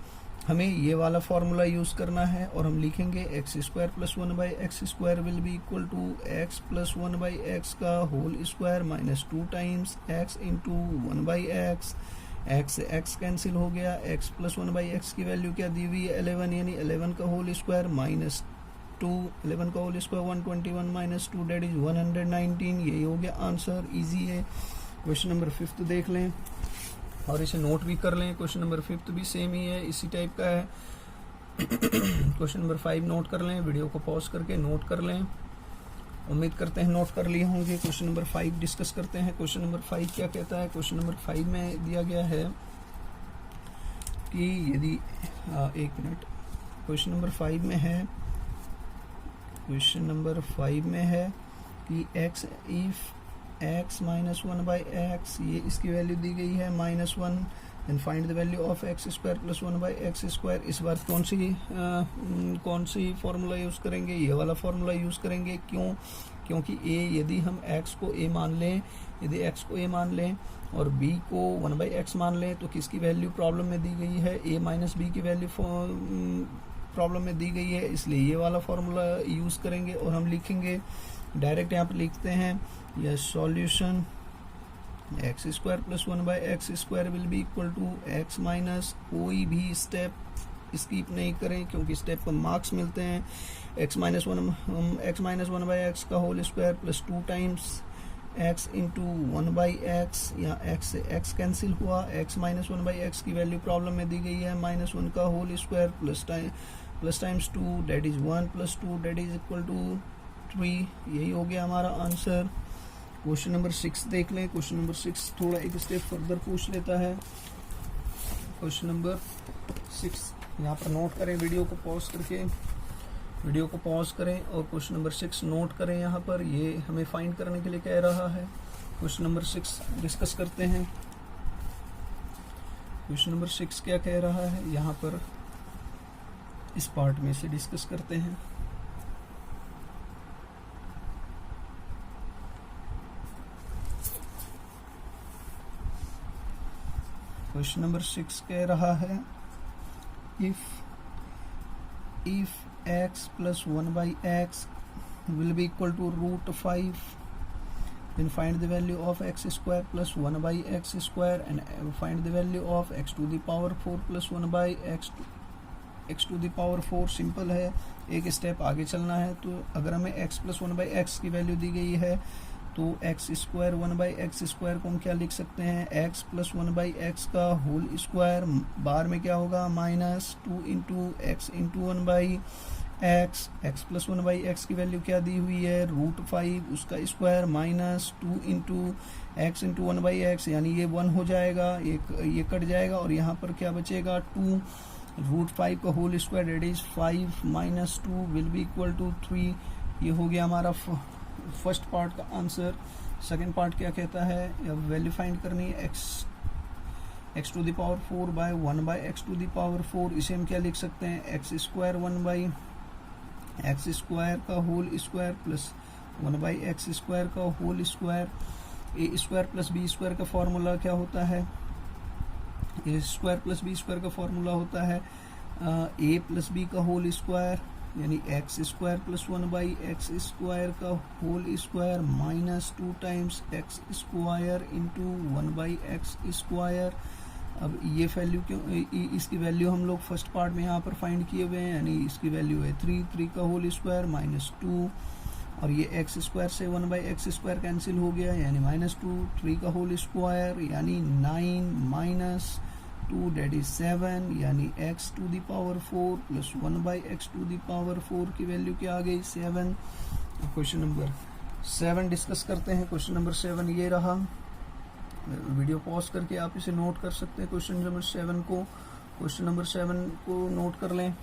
Speaker 1: हमें ये वाला फॉर्मूला यूज़ करना है और हम लिखेंगे X square plus 1 by x square will be equal to X plus 1 by x का whole square minus 2 times x into 1 by X. X से एक्स कैंसिल हो गया, एक्स प्लस 1 बाई एक्स की वैल्यू क्या दी हुई है 11, यानी 11 का होल स्क्वायर माइनस 2, 11 का whole square 121 minus 2 that is 119। यही हो गया आंसर, इजी है। क्वेश्चन नंबर 5 देख लें और इसे नोट भी कर लें। क्वेश्चन नंबर 5 भी सेम ही है, इसी टाइप का है। क्वेश्चन नंबर 5 नोट कर लें, वीडियो को पॉज करके नोट कर लें। उम्मीद करते हैं नोट कर लिए होंगे। क्वेश्चन नंबर 5 डिस्कस करते हैं। क्वेश्चन नंबर 5 क्या कहता है, क्वेश्चन नंबर 5 में दिया गया है कि यदि एक मिनट, क्वेश्चन नंबर 5 में है, क्वेश्चन नंबर 5 में है कि x if x minus 1 by x, ये इसकी वैल्यू दी गई है -1, and find the value of x square plus 1 by x square. इस बार कौन सी फार्मूला यूज़ करेंगे, ये वाला फार्मूला यूज़ करेंगे। क्योंकि a यदि हम x को a मान लें, यदि x को a मान लें और b को 1 बाई एक्स मान लें तो किसकी वैल्यू प्रॉब्लम में दी गई है, a माइनस बी की वैल्यू प्रॉब्लम में दी गई है, इसलिए ये वाला फार्मूला यूज़ करेंगे और हम लिखेंगे डायरेक्ट यहाँ पर लिखते हैं यह solution x square plus 1 by x square will be equal to x minus, कोई भी स्टेप स्किप नहीं करें क्योंकि स्टेप पर मार्क्स मिलते हैं। एक्स माइनस 1 बाई एक्स का whole square plus 2 times x into 1 by x, यहाँ एक्स से एक्स कैंसिल हुआ, एक्स माइनस 1 बाई एक्स की वैल्यू प्रॉब्लम में दी गई है -1 का whole square plus times 2 that is 1 plus 2 that is equal to 3। यही हो गया हमारा आंसर। क्वेश्चन नंबर 6 देख लें। क्वेश्चन नंबर 6 थोड़ा एक स्टेप फर्दर पूछ लेता है। क्वेश्चन नंबर 6 यहाँ पर नोट करें, वीडियो को पॉज करके, वीडियो को पॉज करें और क्वेश्चन नंबर 6 नोट करें। यहाँ पर ये हमें फाइंड करने के लिए कह रहा है। क्वेश्चन नंबर 6 डिस्कस करते हैं। क्वेश्चन नंबर 6 क्या कह रहा है, यहाँ पर इस पार्ट में से डिस्कस करते हैं। क्वेश्चन नंबर 6 कह रहा है if x plus 1 by x will be equal to √5, then find the value of x square plus 1 by x square and find the value of x to the power 4 plus 1 by x to the power 4। Simple है, एक step आगे चलना है। तो अगर हमें x plus 1 by x की value दी गई है तो x square 1 by x square को हम क्या लिख सकते हैं, एक्स प्लस 1 बाई एक्स का होल स्क्वायर, बार में क्या होगा -2 into X into 1 by X. X plus 1 by x की वैल्यू क्या दी हुई है √5, उसका square -2 into X into 1 by x, यानी ये 1 हो जाएगा, ये कट जाएगा और यहाँ पर क्या बचेगा 2। √5 का whole square that is 5 minus 2 will be equal to 3। ये हो गया हमारा फर्स्ट पार्ट का आंसर। सेकंड पार्ट क्या कहता है, वैल्यू फाइंड करनी है x to the power 4 by 1 by X to the power 4। इसे हम क्या लिख सकते हैं, X square 1 by x square का whole square plus 1 by x square का होल स्क्वायर। ए स्क्वायर प्लस बी स्क्वायर का फॉर्मूला क्या होता है, ए स्क्वायर प्लस बी स्क्वायर का फॉर्मूला होता है ए प्लस बी का होल स्क्वायर यानी एक्स स्क्वायर प्लस 1/x² का whole square minus 2 times x square into 1/x²। अब ये वैल्यू क्यों, इसकी वैल्यू हम लोग फर्स्ट पार्ट में यहाँ पर फाइंड किए हुए हैं, यानी इसकी वैल्यू है 3 का होल स्क्वायर माइनस 2, और ये एक्स स्क्वायर से 1/x² कैंसिल हो गया, यानी -2, 3 का होल स्क्वायर यानी 9 माइनस 2 डेट इज 7, यानी x⁴ प्लस 1/x⁴ की वैल्यू क्या आ गई 7। क्वेश्चन नंबर 7 डिस्कस करते हैं। क्वेश्चन नंबर 7 ये रहा, वीडियो पॉज करके आप इसे नोट कर सकते हैं। क्वेश्चन नंबर 7 को, क्वेश्चन नंबर 7 को नोट कर लें।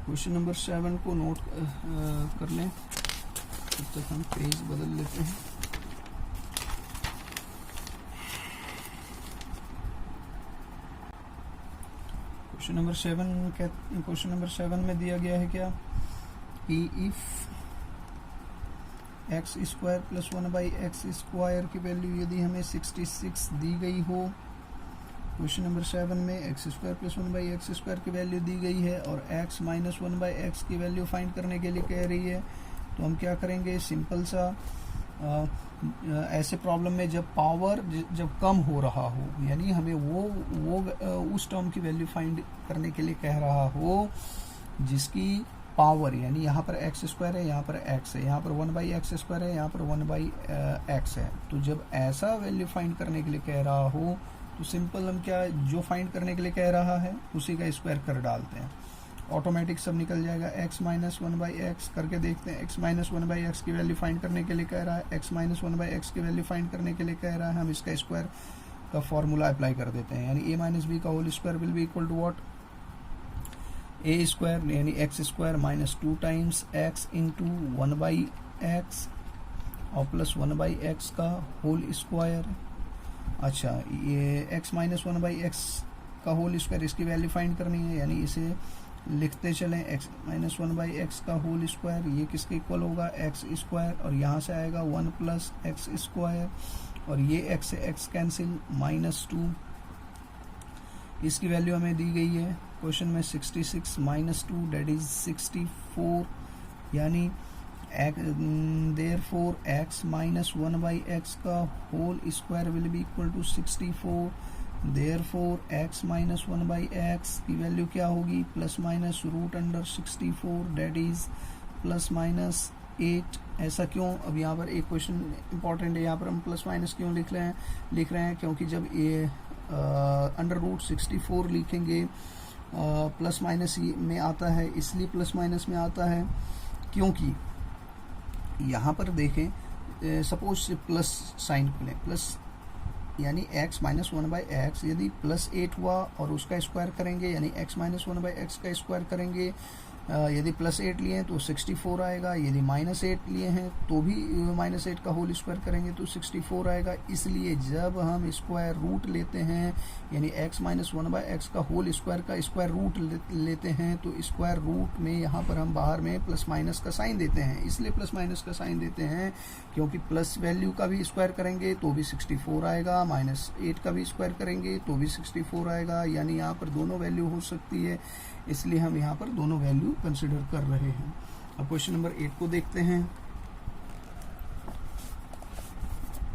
Speaker 1: क्वेश्चन नंबर 7 को नोट कर लें, तब तक हम पेज बदल लेते हैं। क्वेश्चन नंबर 7 में दिया गया है क्या कि इफ x² प्लस 1/x² की वैल्यू यदि हमें 66 दी गई हो, क्वेश्चन नंबर 7 में x² प्लस 1/x² की वैल्यू दी गई है और x माइनस 1/x की वैल्यू फाइंड करने के लिए कह रही है, तो हम क्या करेंगे, सिंपल सा ऐसे प्रॉब्लम में जब पावर जब कम हो रहा हो, यानी हमें वो उस टर्म की वैल्यू फाइंड करने के लिए कह रहा हो जिसकी पावर, यानी यहाँ पर x² है, यहाँ पर x है, यहाँ पर 1/x² है, यहाँ पर 1/x है, तो जब ऐसा वैल्यू फाइंड करने के लिए कह रहा हो तो सिंपल हम क्या, जो फाइंड करने के लिए कह रहा है उसी का स्क्वायर कर डालते हैं, ऑटोमेटिक सब निकल जाएगा। x माइनस 1/x करके देखते हैं, x माइनस 1/x की वैल्यू फाइंड करने के लिए कह रहा है, x माइनस 1/x की वैल्यू फाइंड करने के लिए कह रहा है, हम इसका स्क्वायर का फॉर्मूला अप्लाई कर देते हैं, यानी a माइनस b का whole square will be equal to what, a² यानी x² minus 2 times x into 1/x और प्लस 1/x का होल स्क्वायर। अच्छा, ये x माइनस 1/x का होल स्क्वायर, इसकी वैल्यू फाइंड करनी है, यानी इसे लिखते चलें, x माइनस 1/x का होल स्क्वायर, ये किसके इक्वल होगा, x², और यहाँ से आएगा 1 प्लस x², और ये x से x कैंसिल, -2, इसकी वैल्यू हमें दी गई है क्वेश्चन में 66 माइनस 2 डेट इज 64, यानी therefore x माइनस 1/x का whole square will be equal to 64, therefore x minus 1/x की वैल्यू क्या होगी, plus minus √64 that is plus minus 8। ऐसा क्यों, अब यहाँ पर एक क्वेश्चन इंपॉर्टेंट है, यहाँ पर हम प्लस माइनस क्यों लिख रहे हैं, क्योंकि जब ये √64 लिखेंगे प्लस माइनस में आता है, इसलिए प्लस माइनस में आता है क्योंकि यहाँ पर देखें, सपोज प्लस साइन लें, प्लस यानी x माइनस 1/x यदि +8 हुआ और उसका स्क्वायर करेंगे, यानी x माइनस 1/x का स्क्वायर करेंगे, यदि +8 लिए हैं तो 64 आएगा, यदि -8 लिए हैं तो भी -8 का होल स्क्वायर करेंगे तो 64 आएगा। इसलिए जब हम स्क्वायर रूट लेते हैं, यानी x माइनस 1/x का होल स्क्वायर का स्क्वायर रूट लेते हैं, तो स्क्वायर रूट में यहाँ पर हम बाहर में प्लस माइनस का साइन देते हैं, इसलिए प्लस माइनस का साइन देते हैं क्योंकि प्लस वैल्यू का भी स्क्वायर करेंगे तो भी 64 आएगा, -8 का भी स्क्वायर करेंगे तो भी 64 आएगा, यानी यहाँ पर दोनों वैल्यू हो सकती है, इसलिए हम यहाँ पर दोनों वैल्यू कंसिडर कर रहे हैं। अब क्वेश्चन नंबर 8 को देखते हैं।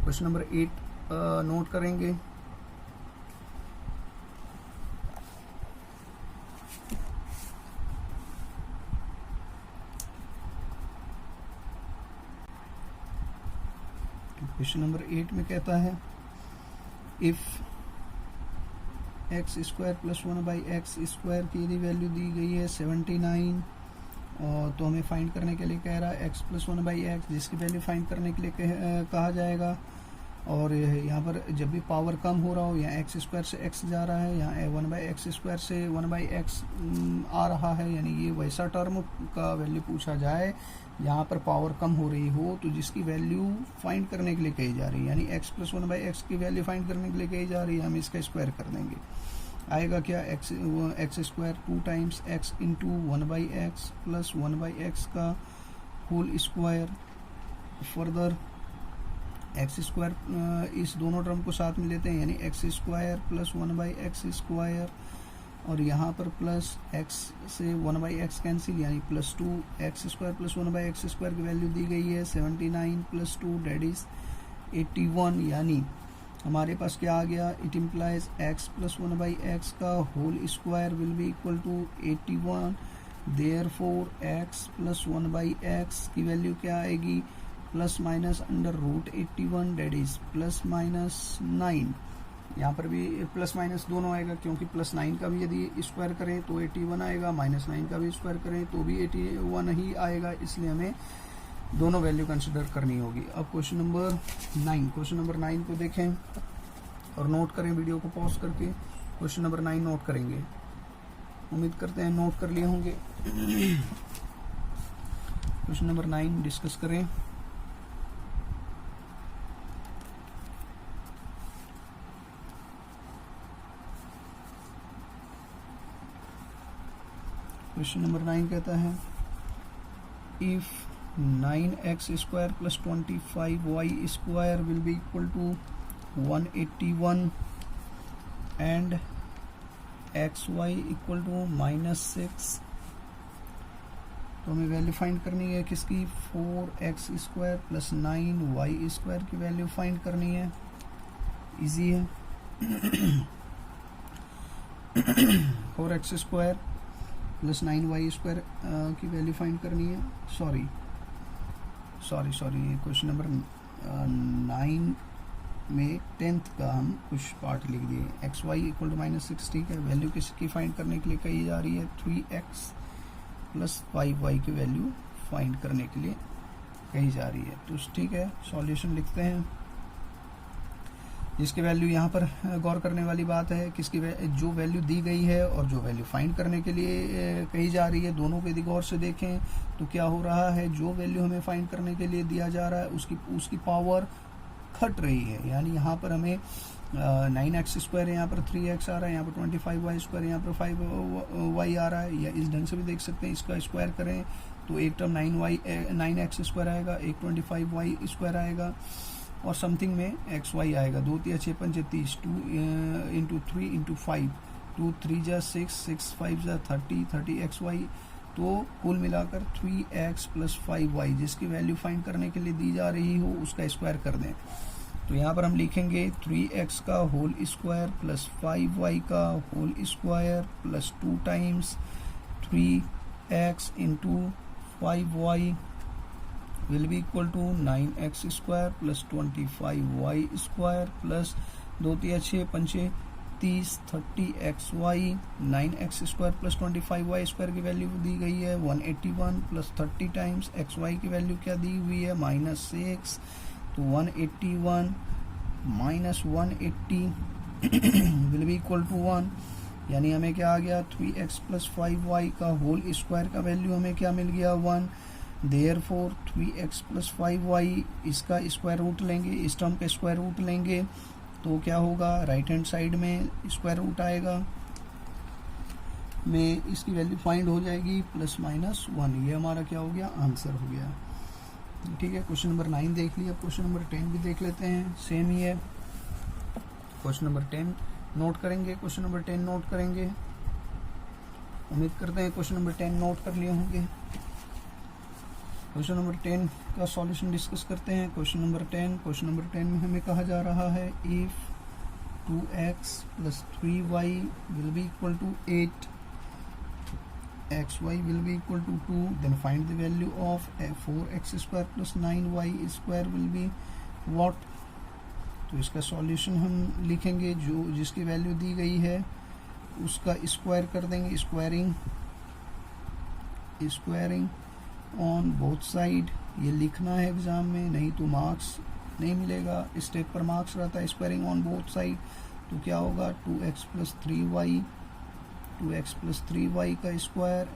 Speaker 1: क्वेश्चन नंबर 8 नोट करेंगे। क्वेश्चन नंबर 8 में कहता है इफ x² प्लस 1/x² की यदि वैल्यू दी गई है 79, और तो हमें फाइंड करने के लिए कह रहा है x प्लस 1/x, जिसकी वैल्यू फाइंड करने के लिए कहा जाएगा, और यहाँ पर जब भी पावर कम हो रहा हो, यहाँ x² से x जा रहा है, यहाँ 1/x² से 1/x आ रहा है, यानी ये वैसा टर्म का वैल्यू पूछा जाए यहाँ पर पावर कम हो रही हो तो जिसकी वैल्यू फाइंड करने के लिए कही जा रही है, यानी x प्लस 1/x की वैल्यू फाइंड करने के लिए कही जा रही है, हम इसका स्क्वायर कर देंगे, आएगा क्या, x² 2 times x into 1/x plus 1/x का whole square, further x square, इस दोनों टर्म को साथ में लेते हैं यानी x square plus 1/x square, और यहाँ पर प्लस एक्स से 1/x कैंसिल यानी plus 2x square plus 1/x square की वैल्यू दी गई है 79 प्लस 2 डेट इज 81, यानी हमारे पास क्या आ गया, it implies x plus 1/x का whole square will be equal to 81, therefore x plus 1/x की वैल्यू क्या आएगी, plus minus under root 81 that is plus minus 9। यहाँ पर भी प्लस माइनस दोनों आएगा क्योंकि प्लस 9 का भी यदि स्क्वायर करें तो 81 आएगा, माइनस 9 का भी स्क्वायर करें तो भी 81 ही आएगा, इसलिए हमें दोनों वैल्यू कंसिडर करनी होगी। अब क्वेश्चन नंबर 9 को देखें और नोट करें, वीडियो को पॉज करके क्वेश्चन नंबर 9 नोट करेंगे। उम्मीद करते हैं नोट कर लिए होंगे। क्वेश्चन नंबर 9 डिस्कस करें। क्वेश्चन नंबर 9 कहता है if 9x square plus 25y square will be equal to 181 and xy equal to -6, तो हमें वैल्यू फाइंड करनी है किसकी, 4x square plus 9y square की वैल्यू फाइंड करनी है। इजी है। 4x square plus 9y square की वैल्यू फाइंड करनी है। सॉरी क्वेश्चन नंबर 9 में 10th का हम कुछ पार्ट लिख दिए। xy इक्वल टू -6, ठीक है। वैल्यू किसकी फाइंड करने के लिए कही जा रही है, 3x प्लस 5y की वैल्यू फाइंड करने के लिए कही जा रही है। तो ठीक है, सॉल्यूशन लिखते हैं। जिसकी वैल्यू यहाँ पर गौर करने वाली बात है, किसकी जो वैल्यू दी गई है और जो वैल्यू फाइंड करने के लिए कही जा रही है, दोनों को यदि गौर से देखें तो क्या हो रहा है, जो वैल्यू हमें फाइंड करने के लिए दिया जा रहा है उसकी पावर घट रही है। यानी यहाँ पर हमें 9x स्क्वायर है, यहाँ पर 3x आ रहा है, यहाँ पर 25y स्क्वायर, यहाँ पर 5y आ रहा है, या इस ढंग से भी देख सकते हैं। इसका स्क्वायर करें तो एक टर्म 9x स्क्वायर आएगा, एक 25y स्क्वायर आएगा, और समथिंग में xy आएगा। 2 × 6 = 30, 2 × 3 × 5, 2 × 3 = 6, 6 × 5 = 30 xy। तो कुल मिलाकर 3x प्लस 5y जिसकी वैल्यू फाइंड करने के लिए दी जा रही हो उसका स्क्वायर कर दें। तो यहाँ पर हम लिखेंगे 3x का होल स्क्वायर प्लस 5y का whole square plus 2 times 3x into 5y will be equal to 9x square plus 25y square plus 2 × 6 = 30 30xy। 9x square plus 25y square की वैल्यू दी गई है 181 प्लस 30 टाइम्स xy की value क्या दी हुई है -6, तो 181 minus 180 will be equal to 1, यानी हमें क्या आ गया, 3x प्लस 5y का होल स्क्वायर का वैल्यू हमें क्या मिल गया, 1। देयरफॉर 3x प्लस 5y इसका स्क्वायर रूट लेंगे, इस टर्म का स्क्वायर रूट लेंगे तो क्या होगा, राइट हैंड साइड में स्क्वायर रूट आएगा, में इसकी वैल्यू फाइंड हो जाएगी +-1। ये हमारा क्या हो गया, आंसर हो गया। ठीक है, क्वेश्चन नंबर 9 देख लिया। क्वेश्चन नंबर 10 भी देख लेते हैं, सेम ही है। क्वेश्चन नंबर 10 नोट करेंगे, क्वेश्चन नंबर 10 नोट करेंगे। उम्मीद करते हैं क्वेश्चन नंबर 10 नोट कर लिए होंगे। क्वेश्चन नंबर 10 का सॉल्यूशन डिस्कस करते हैं। क्वेश्चन नंबर 10 में हमें कहा जा रहा है if 2x plus 3y will be equal to 8, xy will be equal to 2, then find the value of 4x square plus 9y square will be what। तो इसका सॉल्यूशन हम लिखेंगे, जो जिसकी वैल्यू दी गई है उसका स्क्वायर कर देंगे, स्क्वायरिंग ऑन बोथ साइड। ये लिखना है एग्जाम में, नहीं तो मार्क्स नहीं मिलेगा। स्टेप पर मार्क्स रहता है स्क्वायरिंग ऑन बोथ साइड। तो क्या होगा, 2x प्लस 3y का स्क्वायर,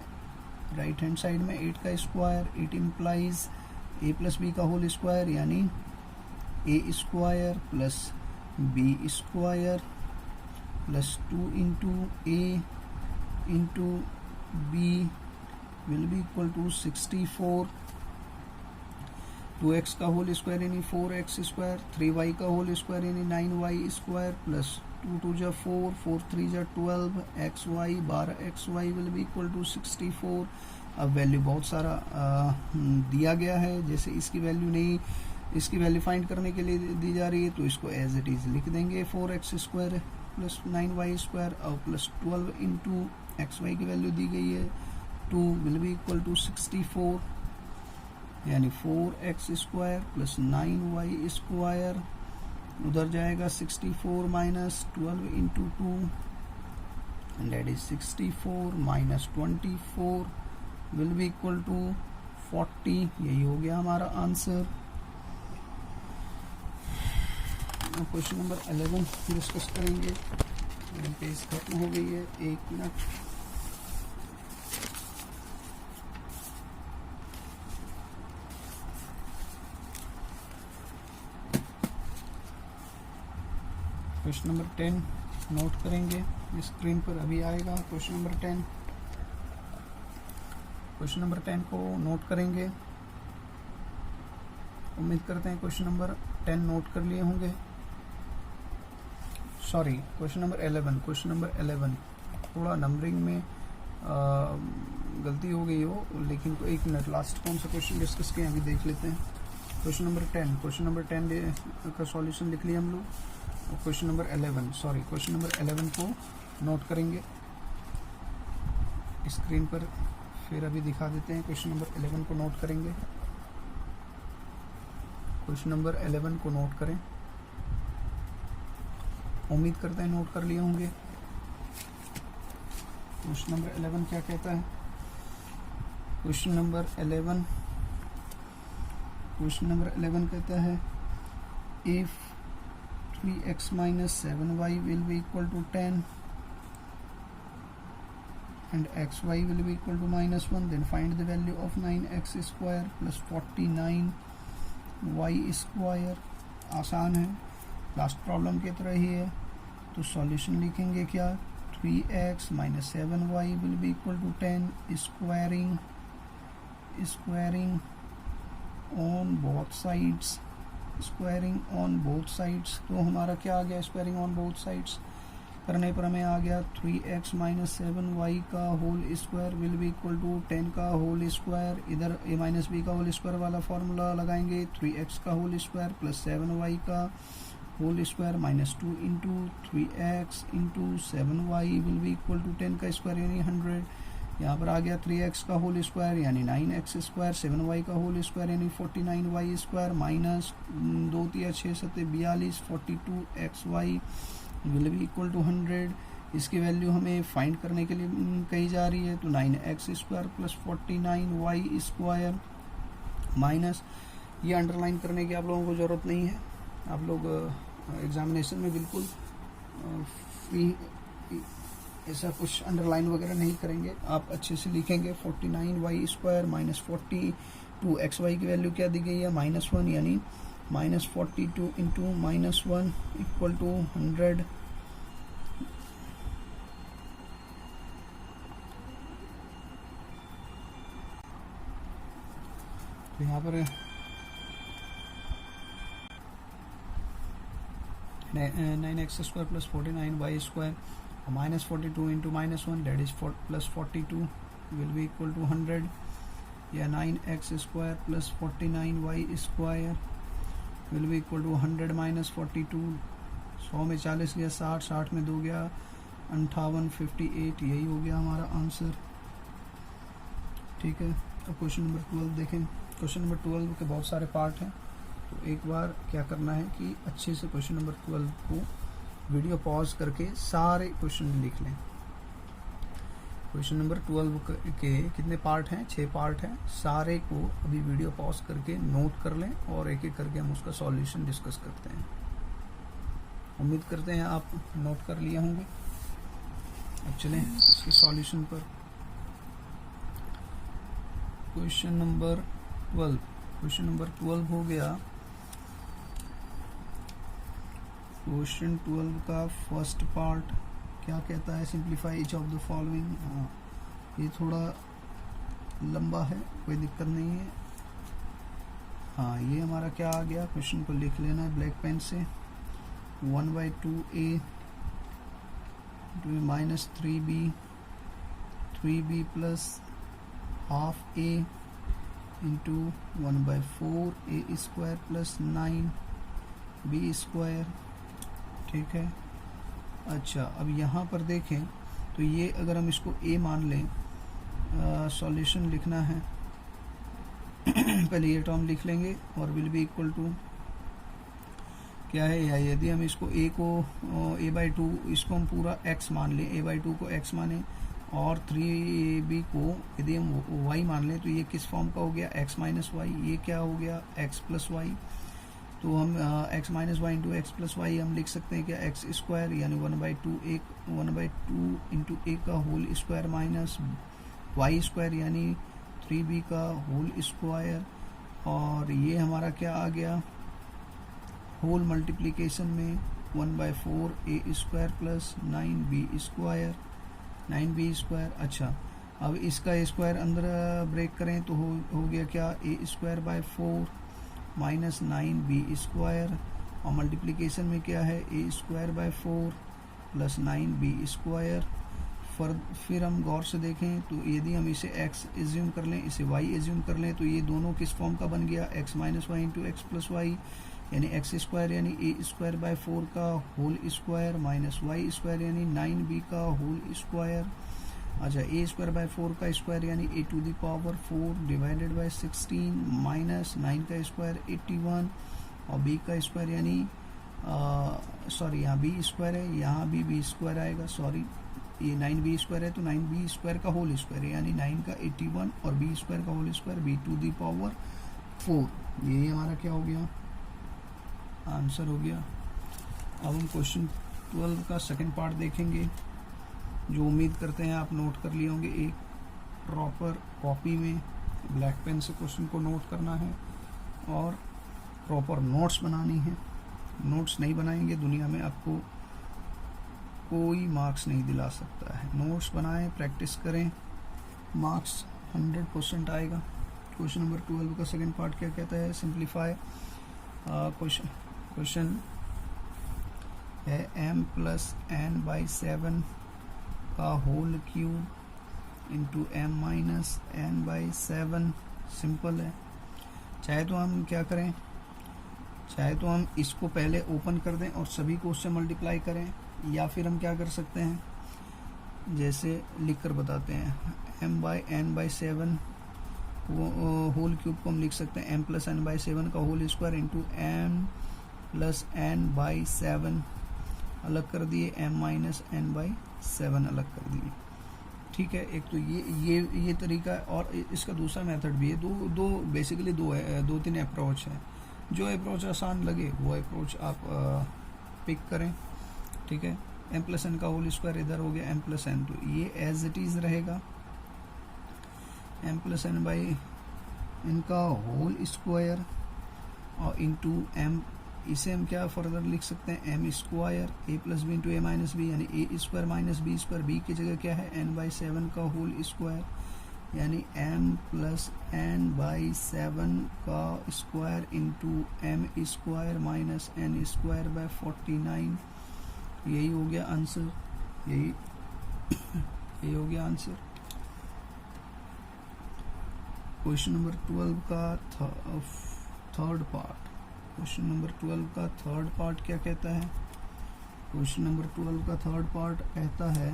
Speaker 1: राइट हैंड साइड में 8 का square, it implies a plus B का होल स्क्वायर, यानी a square plus b square plus 2 into a into b will be equal to 64। 2x का whole square यानी 4x square, 3y का whole square यानी 9y square plus 2 2 जा 4, 4 3 जा 12, xy 12xy will be equal to 64। अब value बहुत सारा दिया गया है, जैसे इसकी वैल्यू नहीं, इसकी वैल्यू फाइंड करने के लिए दी जा रही है तो इसको एज इट इज़ लिख देंगे। 4x square plus 9y square और प्लस 12 इंटू xy की वैल्यू दी गई है 2 विल बी इक्वल टू 64, यानी 4x square plus 9y square, उधर जाएगा 64 minus 12 into 2 and that is 64 minus 24 will be equal to 40। यही हो गया हमारा आंसर। क्वेश्चन नंबर 11 डिस्कस करेंगे। पेज खत्म हो गई है, 1 मिनट। क्वेश्चन नंबर 10 नोट करेंगे, स्क्रीन पर अभी आएगा। क्वेश्चन नंबर 10, क्वेश्चन नंबर 10 को नोट करेंगे। उम्मीद करते हैं क्वेश्चन नंबर 10 नोट कर लिए होंगे। Sorry, question number 11, question number 11 थोड़ा नंबरिंग में गलती हो गई हो, लेकिन 1 मिनट, लास्ट कौन सा क्वेश्चन डिस्कस किए अभी देख लेते हैं। क्वेश्चन नंबर 10, क्वेश्चन नंबर 10 का सॉल्यूशन लिख लिया हम लोग। और question number 11, sorry question number 11 को नोट करेंगे स्क्रीन पर, फिर अभी दिखा देते हैं। क्वेश्चन नंबर 11 को नोट करेंगे। क्वेश्चन नंबर 11 को नोट करें। उम्मीद करते हैं नोट कर लिए होंगे। क्वेश्चन नंबर 11 क्या कहता है? क्वेश्चन नंबर 11, क्वेश्चन नंबर 11 कहता है if 3x minus 7y will be equal to 10 and xy will be equal to -1, then find the value of 9x square plus 49y square। आसान है, लास्ट प्रॉब्लम की तरह ही है। तो सॉल्यूशन लिखेंगे क्या? 3x minus 7y will be equal to 10, squaring on both sides, squaring on both sides. तो हमारा क्या आ गया? स्क्वायरिंग ऑन बोथ साइड्स करने पर हमें आ गया 3x माइनस 7y का whole square will be equal to 10 का होल स्क्वायर। इधर a माइनस बी का होल स्क्वायर वाला फॉर्मूला लगाएंगे। 3x का होल स्क्वायर प्लस 7y का whole square minus 2 into 3x into 7y will be equal to 10 का square यानी 100। यहाँ पर आ गया 3x का होल स्क्वायर यानी 9x स्क्वायर, 7y का होल स्क्वायर यानी 49y square, minus 2 3 6 7 42, 42xy will be equal to 100। इसकी वैल्यू हमें फाइंड करने के लिए कही जा रही है। तो 9x square plus 49y square minus, ये अंडरलाइन करने की आप लोगों को ज़रूरत नहीं है। आप लोग एग्जामिनेशन में बिल्कुल फ्री ऐसा कुछ अंडरलाइन वगैरह नहीं करेंगे, आप अच्छे से लिखेंगे। 49y स्क्वायर माइनस 42xy की वैल्यू क्या दी गई है? -1, यानी -42 इंटू -1 इक्वल टू 100। तो यहाँ पर 9x square plus 49y square minus 42 into -1 that is plus 42 will be equal to 100, या 9x square plus 49y square will be equal to 100 minus 42। 100 में 40 गया 60, 60 में 2 गया 58, 58। यही हो गया हमारा आंसर। ठीक है, अब क्वेश्चन नंबर 12 देखें। क्वेश्चन नंबर 12 के बहुत सारे पार्ट हैं, तो एक बार क्या करना है कि अच्छे से क्वेश्चन नंबर 12 को वीडियो पॉज करके सारे क्वेश्चन लिख लें। क्वेश्चन नंबर 12 के कितने पार्ट हैं? 6 पार्ट हैं। सारे को अभी वीडियो पॉज करके नोट कर लें और एक एक करके हम उसका सॉल्यूशन डिस्कस करते हैं। उम्मीद करते हैं आप नोट कर लिए होंगे। अब चलें इसके सॉल्यूशन पर। क्वेश्चन नंबर 12, क्वेश्चन नंबर 12 हो गया। क्वेश्चन 12 का फर्स्ट पार्ट क्या कहता है? Simplify each of the following. ये थोड़ा लंबा है, कोई दिक्कत नहीं है, हाँ, ये हमारा क्या आ गया, क्वेश्चन को लिख लेना है ब्लैक पेन से। 1/2a minus 3b plus half a into 1/4 a square plus 9b square. ठीक है। अच्छा, अब यहाँ पर देखें तो ये अगर हम इसको a मान लें, सॉल्यूशन लिखना है पहले ये टर्म लिख लेंगे और विल बी इक्वल टू क्या है, या यदि हम इसको a को a/2 इसको हम पूरा x मान लें, a/2 को x माने और 3b को यदि हम y मान लें तो ये किस फॉर्म का हो गया, x माइनस वाई। ये क्या हो गया, x प्लस वाई। तो हम x minus y into x plus y हम लिख सकते हैं क्या, एक्स स्क्वायर यानी 1/2 इंटू a का whole square minus y square यानी 3b का होल स्क्वायर। और ये हमारा क्या आ गया, होल मल्टीप्लिकेशन में 1/4 a square plus 9b square. अच्छा, अब इसका स्क्वायर अंदर ब्रेक करें तो हो गया क्या, a square by 4 minus 9b square. और मल्टीप्लिकेशन में क्या है, a square by 4 plus 9b square. फिर हम गौर से देखें तो यदि हम इसे x एज्यूम कर लें, इसे y एज्यूम कर लें तो ये दोनों किस फॉर्म का बन गया, x minus y into x plus y यानी एक्स स्क्वायर यानी a स्क्वायर बाय 4 का whole square minus y square यानी 9b का होल स्क्वायर। अच्छा, a स्क्वायर बाय 4 का स्क्वायर यानी a to the power 4 divided by 16 minus 9 का square 81 और b का स्क्वायर यानी सॉरी यहाँ b स्क्वायर है, यहाँ भी b स्क्वायर आएगा, सॉरी ये 9b स्क्वायर है तो 9b स्क्वायर का होल स्क्वायर है यानी 9 का 81 और b स्क्वायर का whole square b to the power 4। ये हमारा क्या हो गया, आंसर हो गया। अब हम क्वेश्चन 12 का सेकंड पार्ट देखेंगे, जो उम्मीद करते हैं आप नोट कर लिए होंगे। एक प्रॉपर कॉपी में ब्लैक पेन से क्वेश्चन को नोट करना है और प्रॉपर नोट्स बनानी है। नोट्स नहीं बनाएंगे दुनिया में आपको कोई मार्क्स नहीं दिला सकता है। नोट्स बनाएं, प्रैक्टिस करें, मार्क्स 100% आएगा। क्वेश्चन नंबर 12 का सेकंड पार्ट क्या कहता है, सिंप्लीफाई। क्वेश्चन है m प्लस n बाई 7 का whole cube into m minus n by 7। Simple है। चाहे तो हम क्या करें, चाहे तो हम इसको पहले ओपन कर दें और सभी को उससे मल्टीप्लाई करें, या फिर हम क्या कर सकते हैं, जैसे लिख कर बताते हैं, m by n by 7 whole cube को हम लिख सकते हैं m प्लस n बाई 7 का whole square into m plus n by 7 अलग कर दिए, m माइनस n बाई 7 अलग कर दिए। ठीक है, एक तो ये तरीका है और इसका दूसरा मेथड भी है। दो बेसिकली दो तीन अप्रोच है। जो अप्रोच आसान लगे वो अप्रोच आप पिक करें। ठीक है, m प्लस n का होल स्क्वायर इधर हो गया m प्लस n, तो ये एज इट इज रहेगा m प्लस n बाई इनका होल स्क्वायर और इंटू m, इसे हम क्या फर्दर लिख सकते हैं, m square a plus B into a minus b यानी a square minus b square, b की जगह क्या है n बाई 7 का होल स्क्वायर यानी m प्लस n बाई 7 का square into m square minus n square by 49। यही हो गया आंसर, यही हो गया आंसर। क्वेश्चन नंबर 12 का थर्ड पार्ट। क्वेश्चन नंबर 12 का थर्ड पार्ट क्या कहता है, क्वेश्चन नंबर 12 का थर्ड पार्ट कहता है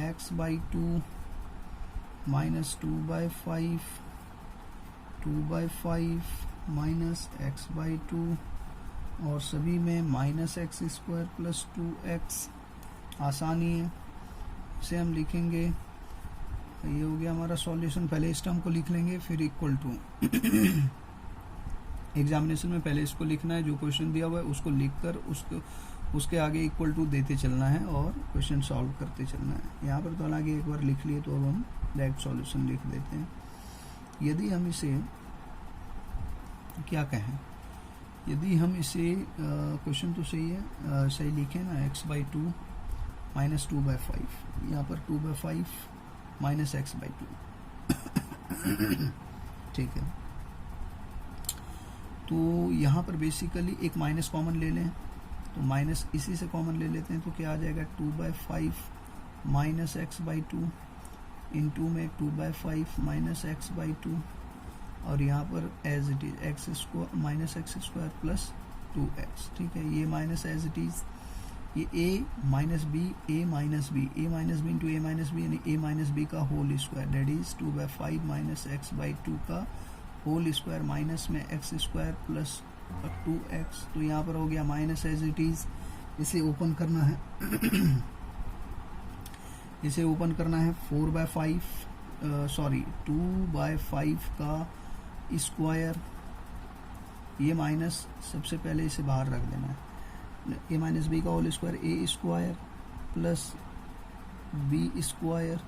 Speaker 1: x by 2 minus 2/5 minus x by 2 और सभी में minus x square plus 2x। आसानी है, इसे हम लिखेंगे, ये हो गया हमारा सॉल्यूशन। पहले इस टर्म को लिख लेंगे फिर इक्वल टू एग्जामिनेशन में पहले इसको लिखना है, जो क्वेश्चन दिया हुआ है उसको लिखकर उसके आगे इक्वल टू देते चलना है और क्वेश्चन सॉल्व करते चलना है। यहाँ पर तो हालांकि एक बार लिख लिए तो अब हम डायरेक्ट सॉल्यूशन लिख देते हैं। यदि हम इसे क्या कहें, यदि हम इसे क्वेश्चन तो सही है, सही लिखें ना, x बाई 2 माइनस 2/5, यहाँ पर 2/5 माइनस x बाई 2। ठीक है, तो यहाँ पर बेसिकली एक माइनस कॉमन ले लें, तो माइनस इसी से कॉमन ले लेते हैं, तो क्या आ जाएगा 2/5 माइनस एक्स बाई 2 इंटू में 2/5 माइनस एक्स बाई 2, और यहाँ पर as it is x square minus x square plus 2x। ठीक है, ये माइनस एज इट इज, ये a minus b, a minus B into a minus b, यानी a minus B का whole square, that is 2/5 minus x by 2 का whole square minus में x square plus 2x। तो यहाँ पर हो गया माइनस एज इट इज। इसे ओपन करना है इसे ओपन करना है 2/5 का स्क्वायर, ये माइनस सबसे पहले इसे बाहर रख देना है, a माइनस बी का whole square a square plus b square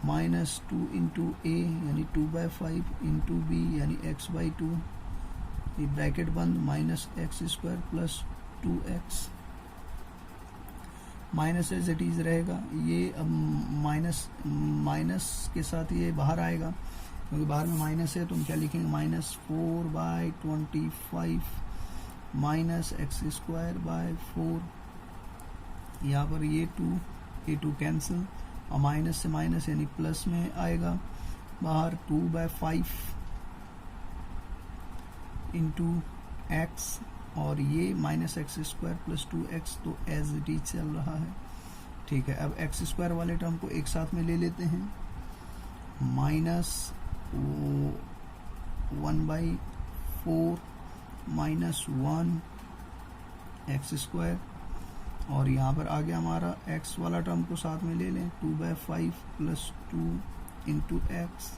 Speaker 1: minus 2 into a यानी 2/5 इंटू b यानी x बाई 2, ये ब्रैकेट बंद, minus x square plus 2x, minus as it is रहेगा। ये अब माइनस के साथ ये बाहर आएगा, क्योंकि बाहर में माइनस है, तो हम क्या लिखेंगे minus 4/25 minus x square by 4, यहाँ पर ये 2 कैंसिल, और माइनस से माइनस यानी प्लस में आएगा बाहर 2/5 इंटू एक्स, और ये minus x square plus 2x, तो एज इट इज चल रहा है। ठीक है, अब एक्स स्क्वायर वाले टर्म को एक साथ में ले लेते हैं, माइनस 1/4 माइनस 1 एक्स स्क्वायर, और यहाँ पर आ गया हमारा x वाला टर्म को साथ में ले लें, 2/5 प्लस 2 इंटू एक्स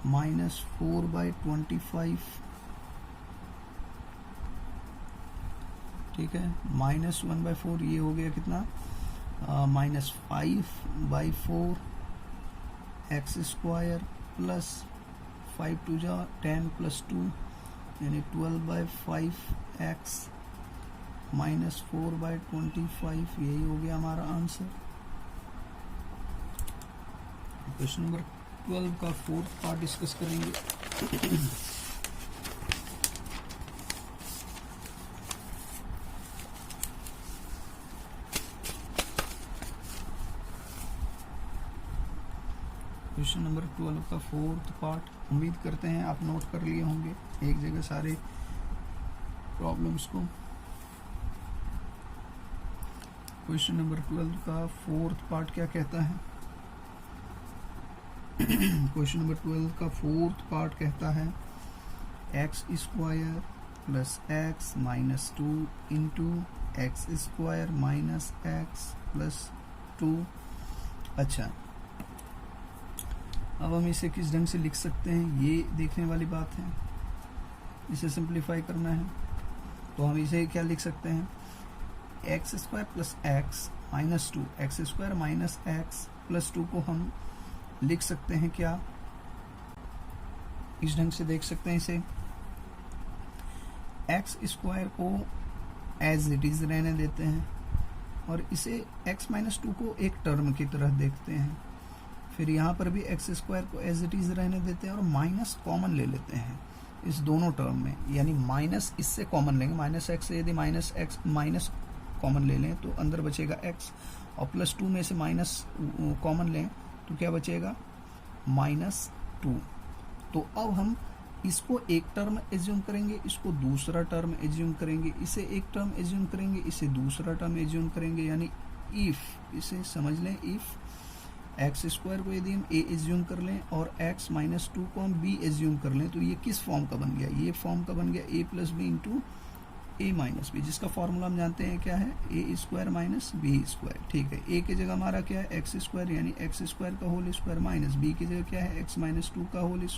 Speaker 1: माइनस 4/25। ठीक है, माइनस 1/4, ये हो गया कितना माइनस 5/4 एक्स स्क्वायर प्लस 5 2 जा 10 प्लस 2 यानी 12/5 एक्स माइनस 4/25, यही हो गया हमारा आंसर। क्वेश्चन नंबर 12 का 4th पार्ट डिस्कस करेंगे। क्वेश्चन नंबर 12 का 4th पार्ट, उम्मीद करते हैं आप नोट कर लिए होंगे एक जगह सारे प्रॉब्लम्स को। क्वेश्चन नंबर 12 का 4th पार्ट क्या कहता है? क्वेश्चन नंबर 12 का 4th पार्ट कहता है x square plus x minus 2 into x square minus x plus 2। अच्छा, अब हम इसे किस ढंग से लिख सकते हैं, ये देखने वाली बात है। इसे सिंप्लीफाई करना है, तो हम इसे क्या लिख सकते हैं, X square plus x minus 2, x square minus x plus 2 को हम लिख सकते हैं क्या, इस ढंग से देख सकते हैं इसे, एक्स स्क्वायर को एज इट इज रहने देते हैं और इसे एक्स माइनस 2 को एक टर्म की तरह देखते हैं। फिर यहाँ पर भी एक्स स्क्वायर को एज इट इज रहने देते हैं और माइनस कॉमन ले लेते हैं इस दोनों टर्म में, यानी माइनस इससे कॉमन लेंगे, माइनस एक्स से यदि माइनस एक्स माइनस कॉमन ले लें तो अंदर बचेगा एक्स, और प्लस 2 में से माइनस कॉमन लें तो क्या बचेगा माइनस 2। तो अब हम इसको एक टर्म एज्यूम करेंगे, इसको दूसरा टर्म एज्यूम करेंगे, इसे एक टर्म एज्यूम करेंगे, इसे दूसरा टर्म एज्यूम करेंगे, यानी इफ, इसे समझ लें, इफ एक्स स्क्वायर को यदि हम a एज्यूम कर लें और x माइनस 2 को हम b एज्यूम कर लें, तो ये किस फॉर्म का बन गया, ये फॉर्म का बन गया a plus B into A minus b, जिसका फॉर्मूला हम जानते हैं क्या है, ए स्क्वायर माइनस बी स्क्वायर। ठीक है, a की जगह हमारा क्या है एक्स स्क्वायर, यानी एक्स स्क्वायर का होल स्क्वायर, माइनस b की जगह क्या है एक्स माइनस 2 का होल,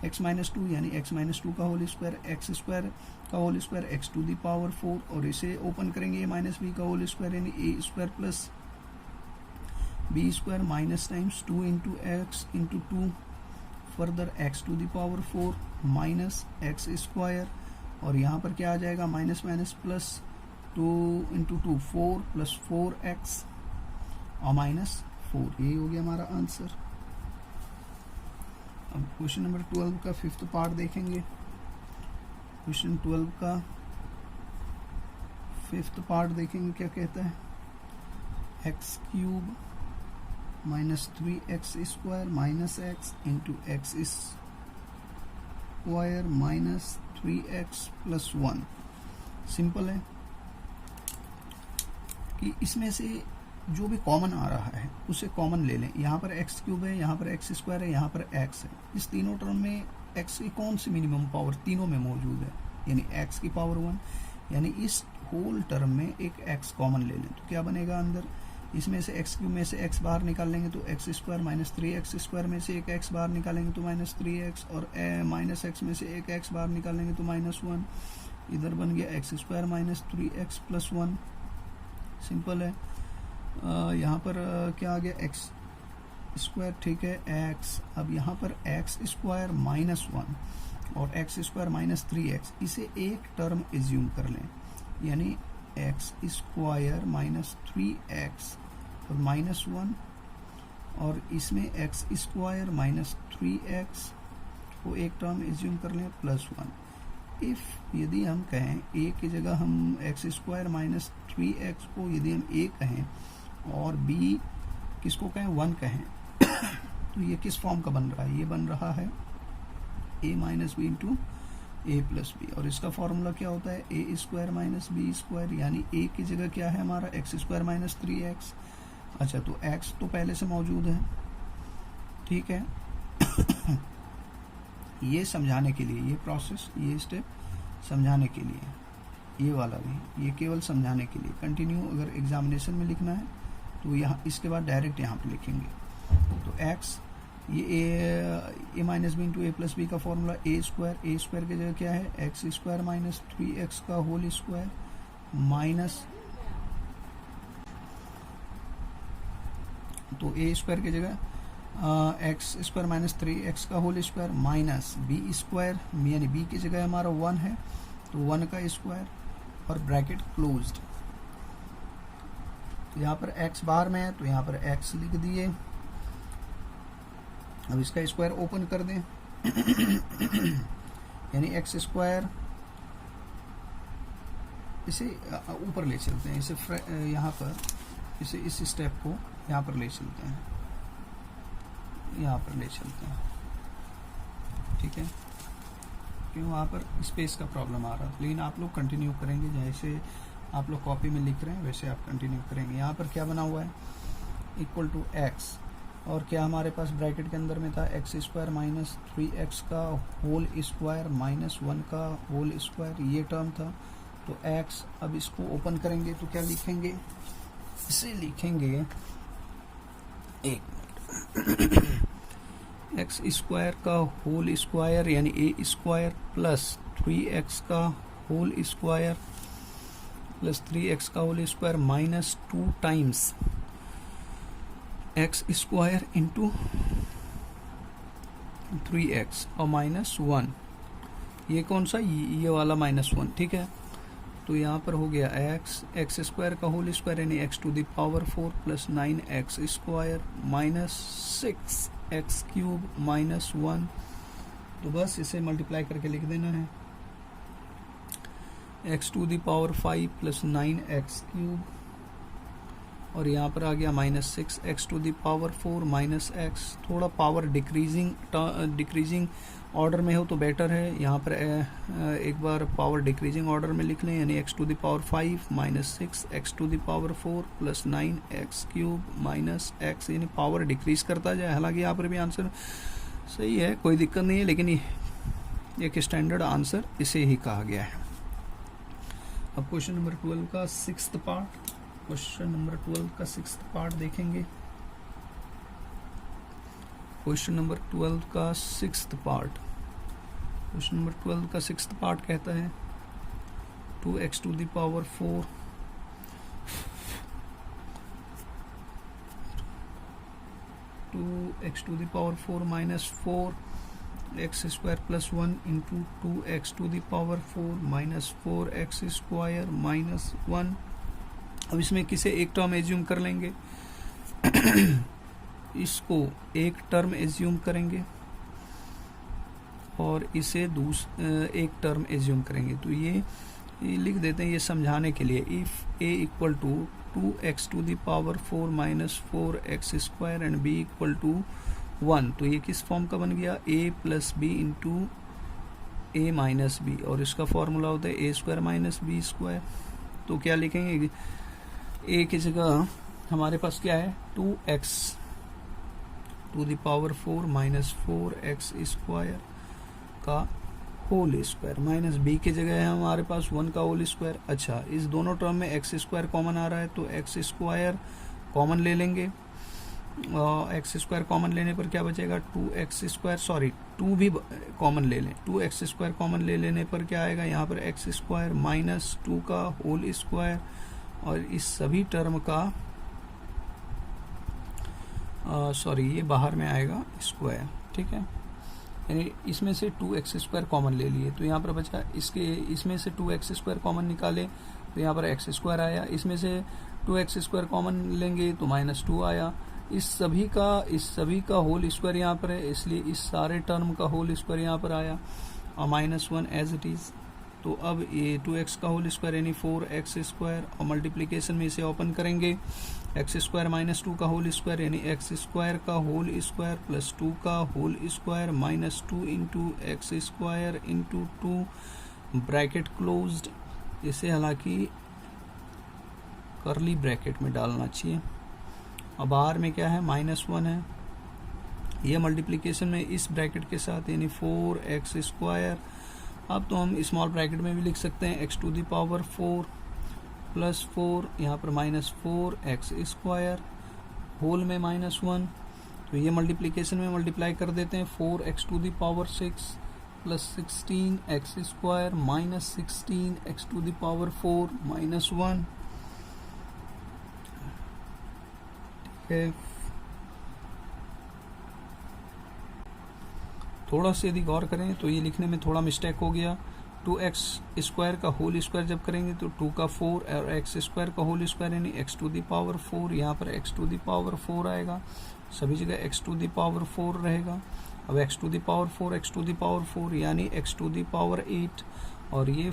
Speaker 1: एक्स माइनस 2 यानी एक्स माइनस 2 का होल स्क्वायर, एक्स स्क्वायर का whole square X to the power 4, और इसे ओपन करेंगे a माइनस बी का होल स्क्वायर यानी A square plus B square minus times 2 into X into 2, further X to the power 4 minus x square, और यहाँ पर क्या आ जाएगा minus minus plus 2 into 2 4 plus 4x और माइनस 4, यही हो गया हमारा आंसर। अब क्वेश्चन नंबर 12 का 5th पार्ट देखेंगे। क्वेश्चन 12 का 5th पार्ट देखेंगे क्या कहता है। X cube minus 3x square minus x into x square minus 3x plus 1। Simple है कि इसमें से जो भी कॉमन आ रहा है उसे कॉमन ले लें। यहाँ पर एक्स क्यूब है, यहाँ पर एक्स स्क्वायर है, यहाँ पर एक्स है। इस तीनों टर्म में एक्स की कौन सी मिनिमम पावर तीनों में मौजूद है, यानी एक्स की पावर 1, यानी इस होल टर्म में एक एक्स कॉमन ले लें तो क्या बनेगा अंदर, इसमें से एक्स क्यूब में से एक्स बाहर निकालेंगे तो x square minus 3x square में से एक एक्स बाहर निकालेंगे तो माइनस 3x, और माइनस एक्स में से एक एक्स बाहर निकालेंगे तो माइनस 1। इधर बन गया x square minus 3x plus 1। Simple है। यहाँ पर क्या आ गया, एक्स स्क्वायर, ठीक है, एक्स। अब यहाँ पर एक्स स्क्वायर माइनस 1 और एक्स स्क्वायर माइनस 3x, इसे एक टर्म एज्यूम कर लें, यानी एक्स स्क्वायर माइनस 3x और माइनस 1, और इसमें एक्स स्क्वायर माइनस 3x को एक टर्म एज्यूम कर लें प्लस 1। इफ यदि हम कहें a की जगह हम एक्स स्क्वायर माइनस 3x को यदि हम a कहें और b किसको कहें 1 कहें तो ये किस फॉर्म का बन रहा है, ये बन रहा है a minus B into A plus b, और इसका फॉर्मूला क्या होता है ए स्क्वायर माइनस बी स्क्वायर, यानी a की जगह क्या है हमारा एक्स स्क्वायर माइनस 3x। अच्छा, तो x तो पहले से मौजूद है, ठीक है। ये समझाने के लिए, ये प्रोसेस, ये स्टेप समझाने के लिए, ये वाला भी, ये केवल समझाने के लिए। कंटिन्यू अगर एग्जामिनेशन में लिखना है तो यहाँ इसके बाद डायरेक्ट यहाँ पे लिखेंगे। तो x, ये ए माइनस बी इंटू ए प्लस बी का फॉर्मूला ए स्क्वायर की जगह क्या है एक्स स्क्वायर माइनस 3x का होल स्क्वायर माइनस, तो ए स्क्वायर की जगह एक्स स्क्वायर माइनस 3x का whole square minus B square, यानी बी की जगह हमारा 1 है तो 1 का स्क्वायर और ब्रैकेट क्लोज्ड। यहाँ पर x बाहर में है तो यहाँ पर x लिख दिए। अब इसका स्क्वायर ओपन कर दें यानी एक्स स्क्वायर, इसे ऊपर ले चलते हैं, इसे यहाँ पर इसे इस स्टेप को यहाँ पर ले चलते हैं, यहाँ पर ले चलते हैं, ठीक है, क्यों वहाँ पर स्पेस का प्रॉब्लम आ रहा है। लेकिन आप लोग कंटिन्यू करेंगे, जैसे आप लोग कॉपी में लिख रहे हैं वैसे आप कंटिन्यू करेंगे। यहाँ पर क्या बना हुआ है इक्वल टू एक्स, और क्या हमारे पास ब्रैकेट के अंदर में था एक्स स्क्वायर माइनस 3x का होल स्क्वायर माइनस 1 का होल स्क्वायर, ये टर्म था तो x। अब इसको ओपन करेंगे तो क्या लिखेंगे, इसे लिखेंगे एक एक्स स्क्वायर का होल स्क्वायर यानी ए स्क्वायर प्लस 3x का होल स्क्वायर प्लस 3x का whole square minus 2 times x square into 3x और माइनस 1, ये कौन सा, ये वाला माइनस 1, ठीक है। तो यहाँ पर हो गया एक्स स्क्वायर का होल स्क्वायर यानी x to the power 4 plus 9x square minus 6x cube minus 1। तो बस इसे मल्टीप्लाई करके लिख देना है, एक्स टू द पावर 5 प्लस 9x क्यूब, और यहाँ पर आ गया minus 6x to the power 4 minus x। थोड़ा पावर डिक्रीजिंग ऑर्डर में हो तो बेटर है। यहाँ पर एक बार पावर डिक्रीजिंग ऑर्डर में लिख लें, यानी x to the power 5 minus 6x to the power 4 plus 9x cube minus x, यानी पावर डिक्रीज करता जाए। हालांकि यहाँ पर भी आंसर सही है, कोई दिक्कत नहीं है, लेकिन एक स्टैंडर्ड आंसर इसे ही कहा गया है। अब क्वेश्चन नंबर 12 का 6th पार्ट, क्वेश्चन नंबर 12 का 6th पार्ट देखेंगे। क्वेश्चन नंबर 12 का 6th पार्ट, क्वेश्चन नंबर 12 का 6th पार्ट कहता है 2x to the power 4 2x to the power 4 minus 4x square plus 1 into 2x to the power 4 minus 4x square minus 1। अब इसमें किसे एक term assume कर लेंगे इसको एक टर्म एज्यूम करेंगे, और इसे एक टर्म एज्यूम करेंगे। तो ये लिख देते हैं ये समझाने के लिए। If a equal to 2x to the power 4 minus 4x square and b equal to 1, तो ये किस फॉर्म का बन गया, a plus B into a minus b, और इसका फॉर्मूला होता है a square minus B square. तो क्या लिखेंगे, a की जगह हमारे पास क्या है 2x to the power 4 minus 4x square का होल स्क्वायर, माइनस b की जगह है हमारे पास 1 का होल स्क्वायर। अच्छा, इस दोनों टर्म में x स्क्वायर कॉमन आ रहा है, तो x स्क्वायर कॉमन ले लेंगे। x स्क्वायर कॉमन लेने पर क्या बचेगा, 2x स्क्वायर, सॉरी 2 भी कॉमन ले लें, 2x स्क्वायर कॉमन ले लेने पर क्या आएगा, यहाँ पर x स्क्वायर माइनस 2 का होल स्क्वायर, और इस सभी टर्म का सॉरी ये बाहर में आएगा स्क्वायर, ठीक है। यानी इसमें से 2x स्क्वायर कॉमन ले लिए, तो यहाँ पर बचा इसमें से 2x स्क्वायर कॉमन निकाले तो यहाँ पर x स्क्वायर आया, इसमें से 2x स्क्वायर कॉमन लेंगे तो माइनस 2 आया। इस सभी का होल स्क्वायर यहाँ पर है, इसलिए इस सारे टर्म का होल स्क्वायर यहाँ पर आया और माइनस 1 एज इट इज़। तो अब ये 2x का होल स्क्वायर यानी 4x स्क्वायर, और मल्टीप्लिकेशन में इसे ओपन करेंगे, x स्क्वायर माइनस 2 का होल स्क्वायर यानी x स्क्वायर का होल स्क्वायर प्लस 2 का whole square minus 2 into x square into 2 bracket closed. इसे हालांकि करली ब्रैकेट में डालना चाहिए। अब बाहर में क्या है, माइनस 1 है, यह मल्टीप्लिकेशन में इस ब्रैकेट के साथ यानी 4x स्क्वायर। अब तो हम स्मॉल ब्रैकेट में भी लिख सकते हैं x to the power 4 plus 4, यहाँ पर माइनस 4x स्क्वायर होल में माइनस 1। तो ये मल्टीप्लिकेशन में मल्टीप्लाई कर देते हैं, 4x to the power 6 plus 16x square minus 16x to the power 4 minus 1, ठीक है। थोड़ा सा यदि गौर करें तो ये लिखने में थोड़ा मिस्टेक हो गया। 2x स्क्वायर का होल स्क्वायर जब करेंगे तो 2 का 4 और x स्क्वायर का होल स्क्वायर यानी x टू द पावर 4, यहाँ पर x टू द पावर 4 आएगा, सभी जगह x टू द पावर 4 रहेगा। अब x to the power 4 x to the power 4 यानी x टू द पावर 8, और ये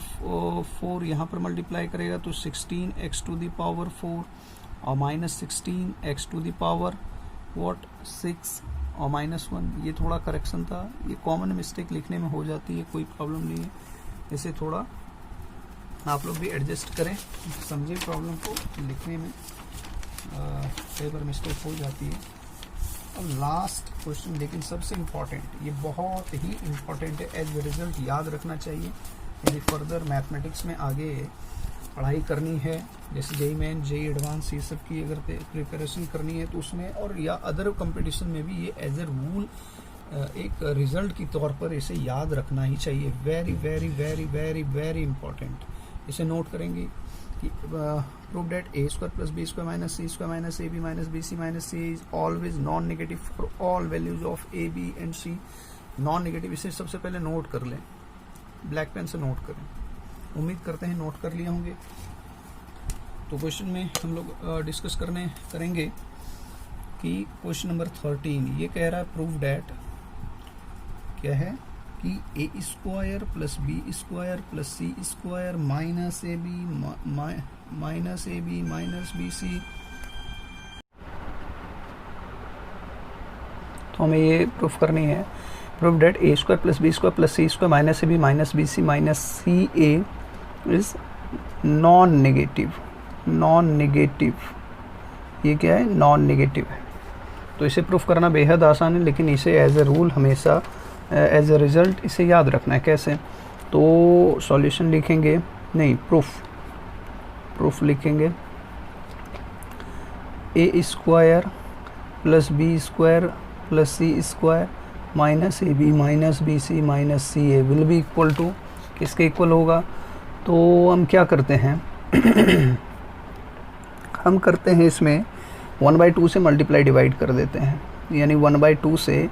Speaker 1: 4 यहाँ पर मल्टीप्लाई करेगा तो 16x टू द पावर 4 और minus 16x to the power 6 और माइनस 1। ये थोड़ा करेक्शन था, ये कॉमन मिस्टेक लिखने में हो जाती है, कोई प्रॉब्लम नहीं है। इसे थोड़ा आप लोग भी एडजस्ट करें, समझे प्रॉब्लम को लिखने में कई बार मिस्टेक हो जाती है। अब लास्ट क्वेश्चन, लेकिन सबसे इम्पॉर्टेंट, ये बहुत ही इम्पॉर्टेंट है, एज ए रिजल्ट याद रखना चाहिए यदि फर्दर मैथमेटिक्स में आगे पढ़ाई करनी है, जैसे जेई मेन जेई एडवांस ये सब की अगर प्रिपरेशन करनी है तो उसमें, और या अदर कंपटीशन में भी ये एज ए रूल एक रिजल्ट की तौर पर इसे याद रखना ही चाहिए। Very very very very very important. इसे नोट करेंगे कि prove that A square plus B square minus c square minus A B minus B C minus c is always non negative for all values of a b and c. Non negative, इसे सबसे पहले note कर लें, black pen से note करें। उम्मीद करते हैं नोट कर लिए होंगे। तो क्वेश्चन में हम लोग डिस्कस करेंगे कि क्वेश्चन नंबर 13 ये कह रहा है प्रूव दैट, क्या है कि A square plus B square plus C square minus A B minus B C. तो हमें ये प्रूफ करनी है, prove that A square plus B square plus C square minus A B minus B C minus C A is non negative. Non negative, ये क्या है, non negative है। तो इसे प्रूफ करना बेहद आसान है, लेकिन इसे एज ए रूल हमेशा एज ए रिजल्ट इसे याद रखना है। कैसे, तो सॉल्यूशन लिखेंगे, नहीं प्रूफ लिखेंगे, A square plus B square plus C square minus A B minus B C minus C A will be equal to, किसके इक्वल होगा। तो हम क्या करते हैं हम करते हैं इसमें 1/2 से मल्टीप्लाई डिवाइड कर देते हैं, यानी 1/2 से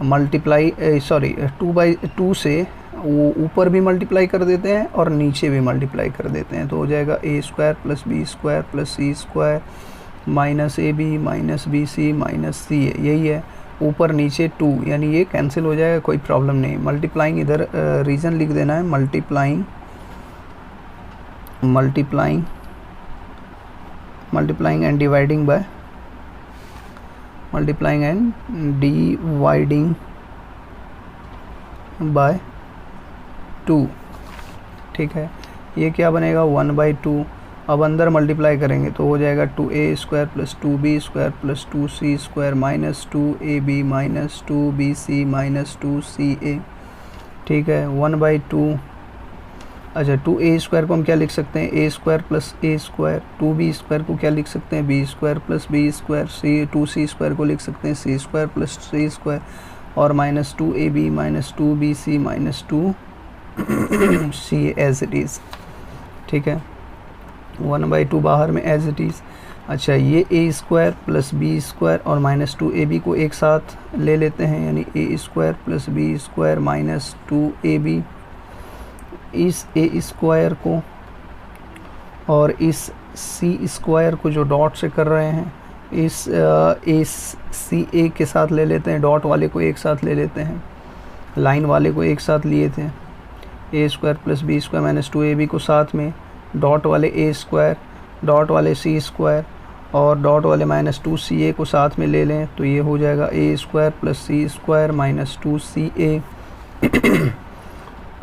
Speaker 1: मल्टीप्लाई 2/2 से वो ऊपर भी मल्टीप्लाई कर देते हैं और नीचे भी मल्टीप्लाई कर देते हैं। तो हो जाएगा A square plus B square plus C square minus A B C minus C A, यही है। ऊपर नीचे 2, यानी ये कैंसिल हो जाएगा, कोई प्रॉब्लम नहीं। मल्टीप्लाइंग इधर रीज़न लिख देना है, मल्टीप्लाइंग एंड डिवाइडिंग बाय 2, ठीक है। ये क्या बनेगा 1/2। अब अंदर मल्टीप्लाई करेंगे तो हो जाएगा 2a² + 2b² + 2c² - 2ab - 2bc - 2ca, ठीक है। 1/2। अच्छा, 2a² को हम क्या लिख सकते हैं, a² + a²। 2b² को क्या लिख सकते हैं, b² + b²। 2c² को लिख सकते हैं c² + c², और -2ab - 2bc - 2c as it is, ठीक है। 1/2 बाहर में एज इट इज़। अच्छा, ये a² + b² और -2ab को एक साथ ले लेते हैं, यानी a² + b² - 2ab। इस a² को और इस c² को जो डॉट से कर रहे हैं, इस ca के साथ ले लेते हैं, डॉट वाले को एक साथ ले लेते हैं, लाइन वाले को एक साथ लिए थे। a² + b² - 2ab को साथ में, डॉट वाले a², डॉट वाले c² और डॉट वाले -2ca को साथ में ले लें, तो ये हो जाएगा a² + c² - 2ca।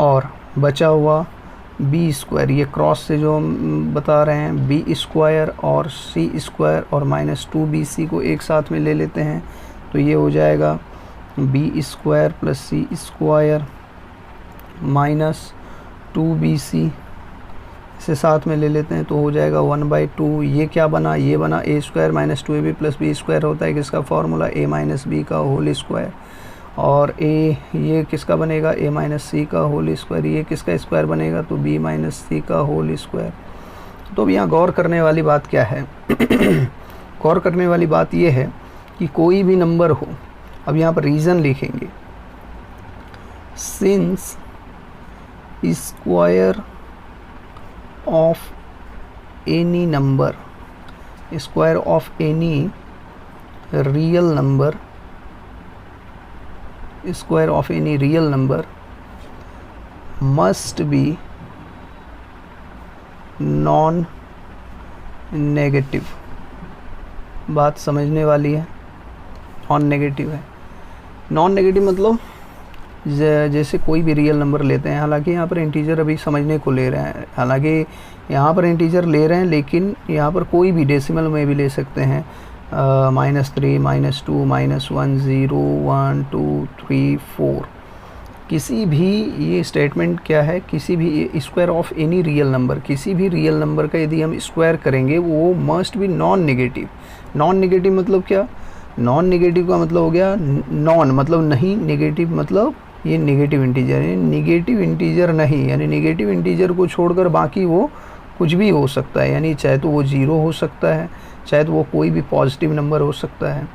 Speaker 1: और बचा हुआ b², ये क्रॉस से जो हम बता रहे हैं, b² और c² और -2bc को एक साथ में ले लेते हैं, तो ये हो जाएगा b² + c² - 2bc, इसे साथ में ले लेते हैं तो हो जाएगा 1/2। ये क्या बना, ये बना a² - 2ab + b² होता है किसका फॉर्मूला, a - b का होल स्क्वायर। और ये किसका बनेगा, a - c का होल स्क्वायर। ये किसका स्क्वायर बनेगा, तो b - c का होल स्क्वायर। तो अब यहाँ गौर करने वाली बात क्या है गौर करने वाली बात ये है कि कोई भी नंबर हो, अब यहाँ पर रीज़न लिखेंगे, since square of any number, square of any real number, square of any real number must be non negative। बात समझने वाली है, नॉन नेगेटिव है। नॉन नेगेटिव मतलब जैसे कोई भी रियल नंबर लेते हैं, हालांकि यहाँ पर इंटीजर अभी समझने को ले रहे हैं, हालांकि यहाँ पर इंटीजर ले रहे हैं, लेकिन यहाँ पर कोई भी डेसिमल में भी ले सकते हैं, -3 -2 -1 0 1 2 3 4, किसी भी, ये स्टेटमेंट क्या है, किसी भी square of any real number, किसी भी रियल नंबर का यदि हम स्क्वायर करेंगे वो must be non negative. Non negative मतलब क्या, नॉन नेगेटिव का मतलब हो गया, नॉन मतलब नहीं, नेगेटिव मतलब ये नेगेटिव इंटीजर है, नेगेटिव इंटीजर नहीं, यानी नेगेटिव इंटीजर को छोड़कर बाकी वो कुछ भी हो सकता है, यानी चाहे तो वो 0 हो सकता है, चाहे तो वो कोई भी पॉजिटिव नंबर हो सकता है।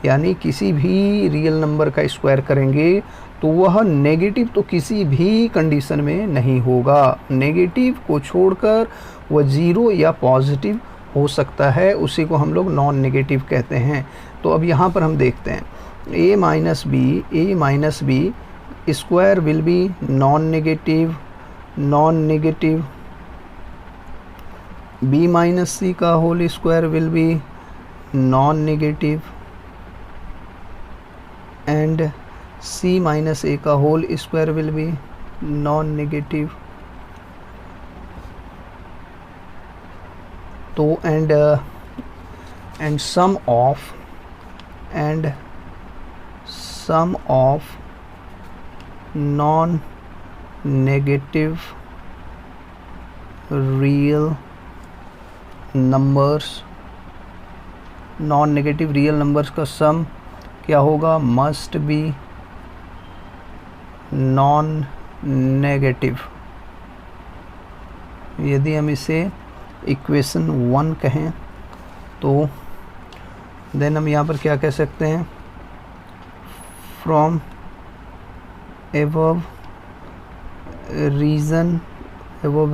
Speaker 1: यानी किसी भी रियल नंबर का स्क्वायर करेंगे तो वह नेगेटिव तो किसी भी कंडीशन में नहीं होगा, नेगेटिव को छोड़कर वह 0 या पॉजिटिव हो सकता है, उसी को हम लोग नॉन नेगेटिव कहते हैं। तो अब यहाँ पर हम देखते हैं, a - b square will be non-negative, b - c का whole square will be non-negative, and c - a का whole square will be non-negative। तो and sum of non-negative real numbers, non negative real numbers का सम क्या होगा, must be non negative. यदि हम इसे equation 1 कहें तो देन हम यहाँ पर क्या कह सकते हैं, फ्रॉम एबव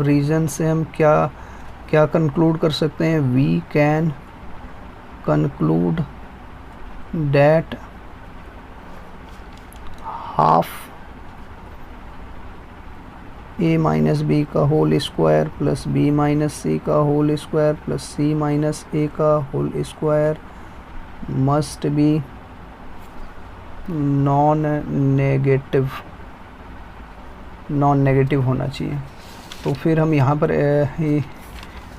Speaker 1: रीज़न से हम क्या कंक्लूड कर सकते हैं, we can conclude that half A minus B का whole square plus B minus C का whole square plus C minus A का whole square must be non negative होना चाहिए। तो फिर हम यहाँ पर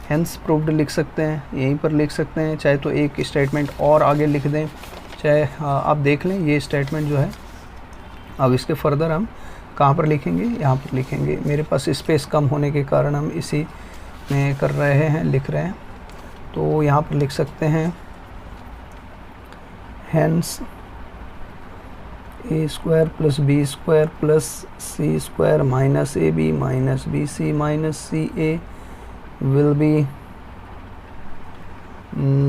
Speaker 1: हेंस प्रूव्ड लिख सकते हैं, यहीं पर लिख सकते हैं, चाहे तो एक स्टेटमेंट और आगे लिख दें, चाहे आप देख लें ये स्टेटमेंट जो है। अब इसके फर्दर हम कहाँ पर लिखेंगे, यहाँ पर लिखेंगे। मेरे पास स्पेस कम होने के कारण हम इसी में कर रहे हैं, लिख रहे हैं। तो यहाँ पर लिख सकते हैं hence a square plus B square plus C square minus A B minus B C minus C A will be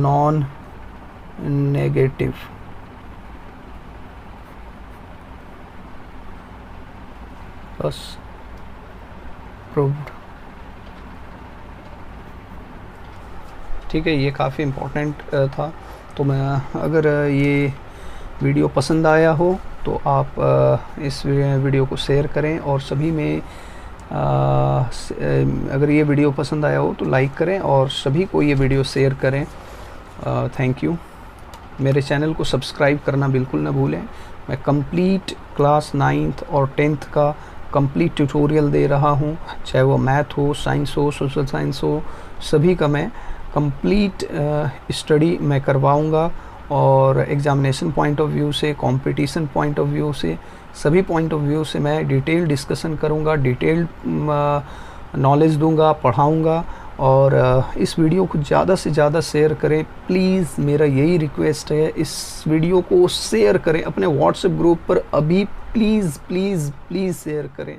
Speaker 1: non negative. बस प्रूव्ड। ठीक है, ये काफ़ी इम्पोर्टेंट था। तो मैं अगर ये वीडियो पसंद आया हो तो आप इस वीडियो को शेयर करें और सभी में अगर ये वीडियो पसंद आया हो तो लाइक करें और सभी को ये वीडियो शेयर करें। Thank you. मेरे चैनल को सब्सक्राइब करना बिल्कुल ना भूलें। मैं कंप्लीट क्लास 9th और 10th का कंप्लीट ट्यूटोरियल दे रहा हूँ, चाहे वो मैथ हो, साइंस हो, सोशल साइंस हो, सभी का मैं कंप्लीट स्टडी मैं करवाऊँगा। और एग्ज़ामिनेशन पॉइंट ऑफ व्यू से, कंपटीशन पॉइंट ऑफ व्यू से, सभी पॉइंट ऑफ व्यू से मैं डिटेल डिस्कशन करूँगा, डिटेल्ड नॉलेज दूंगा, पढ़ाऊँगा। और इस वीडियो को ज़्यादा से ज़्यादा शेयर करें प्लीज़, मेरा यही रिक्वेस्ट है। इस वीडियो को शेयर करें अपने व्हाट्सएप ग्रुप पर अभी, प्लीज़ प्लीज़ प्लीज़ शेयर करें।